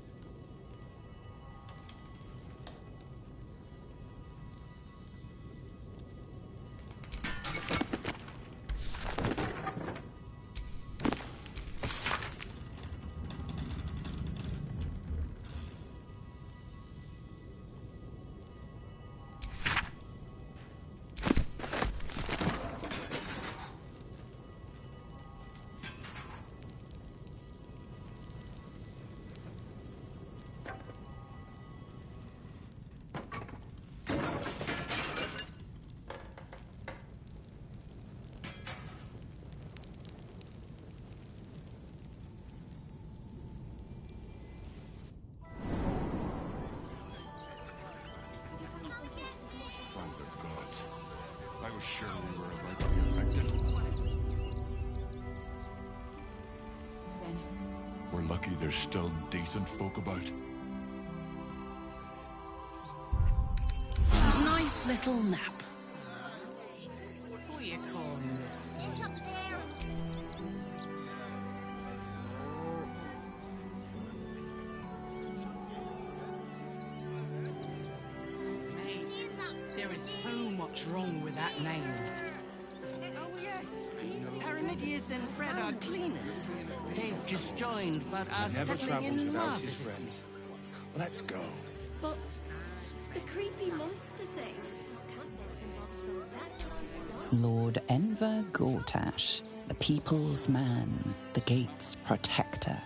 there's still decent folk about. Nice little nap. What are you calling this? There is so much wrong with that name. Oh, yes. Paramidius and Fred are cleaners. They've just joined, but are Never settling travels in without his marvelously. friends. Let's go. But the creepy monster thing. Lord Enver Gortash, the people's man, the gate's protector.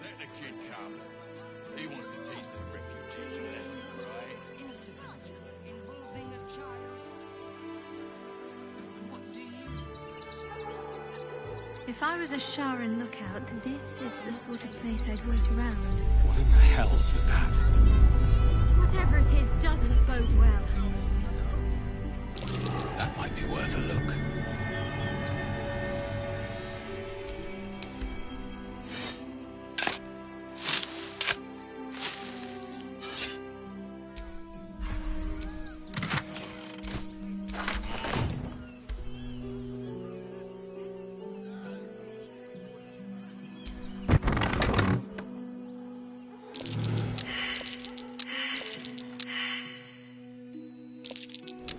Let the kid come. He wants to teach the refugees a lesson, right? Incident involving a child. What do you... If I was a Sharan lookout, this is the sort of place I'd wait around. What in the hells was that? Whatever it is doesn't bode well. That might be worth a look.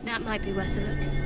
That might be worth a look.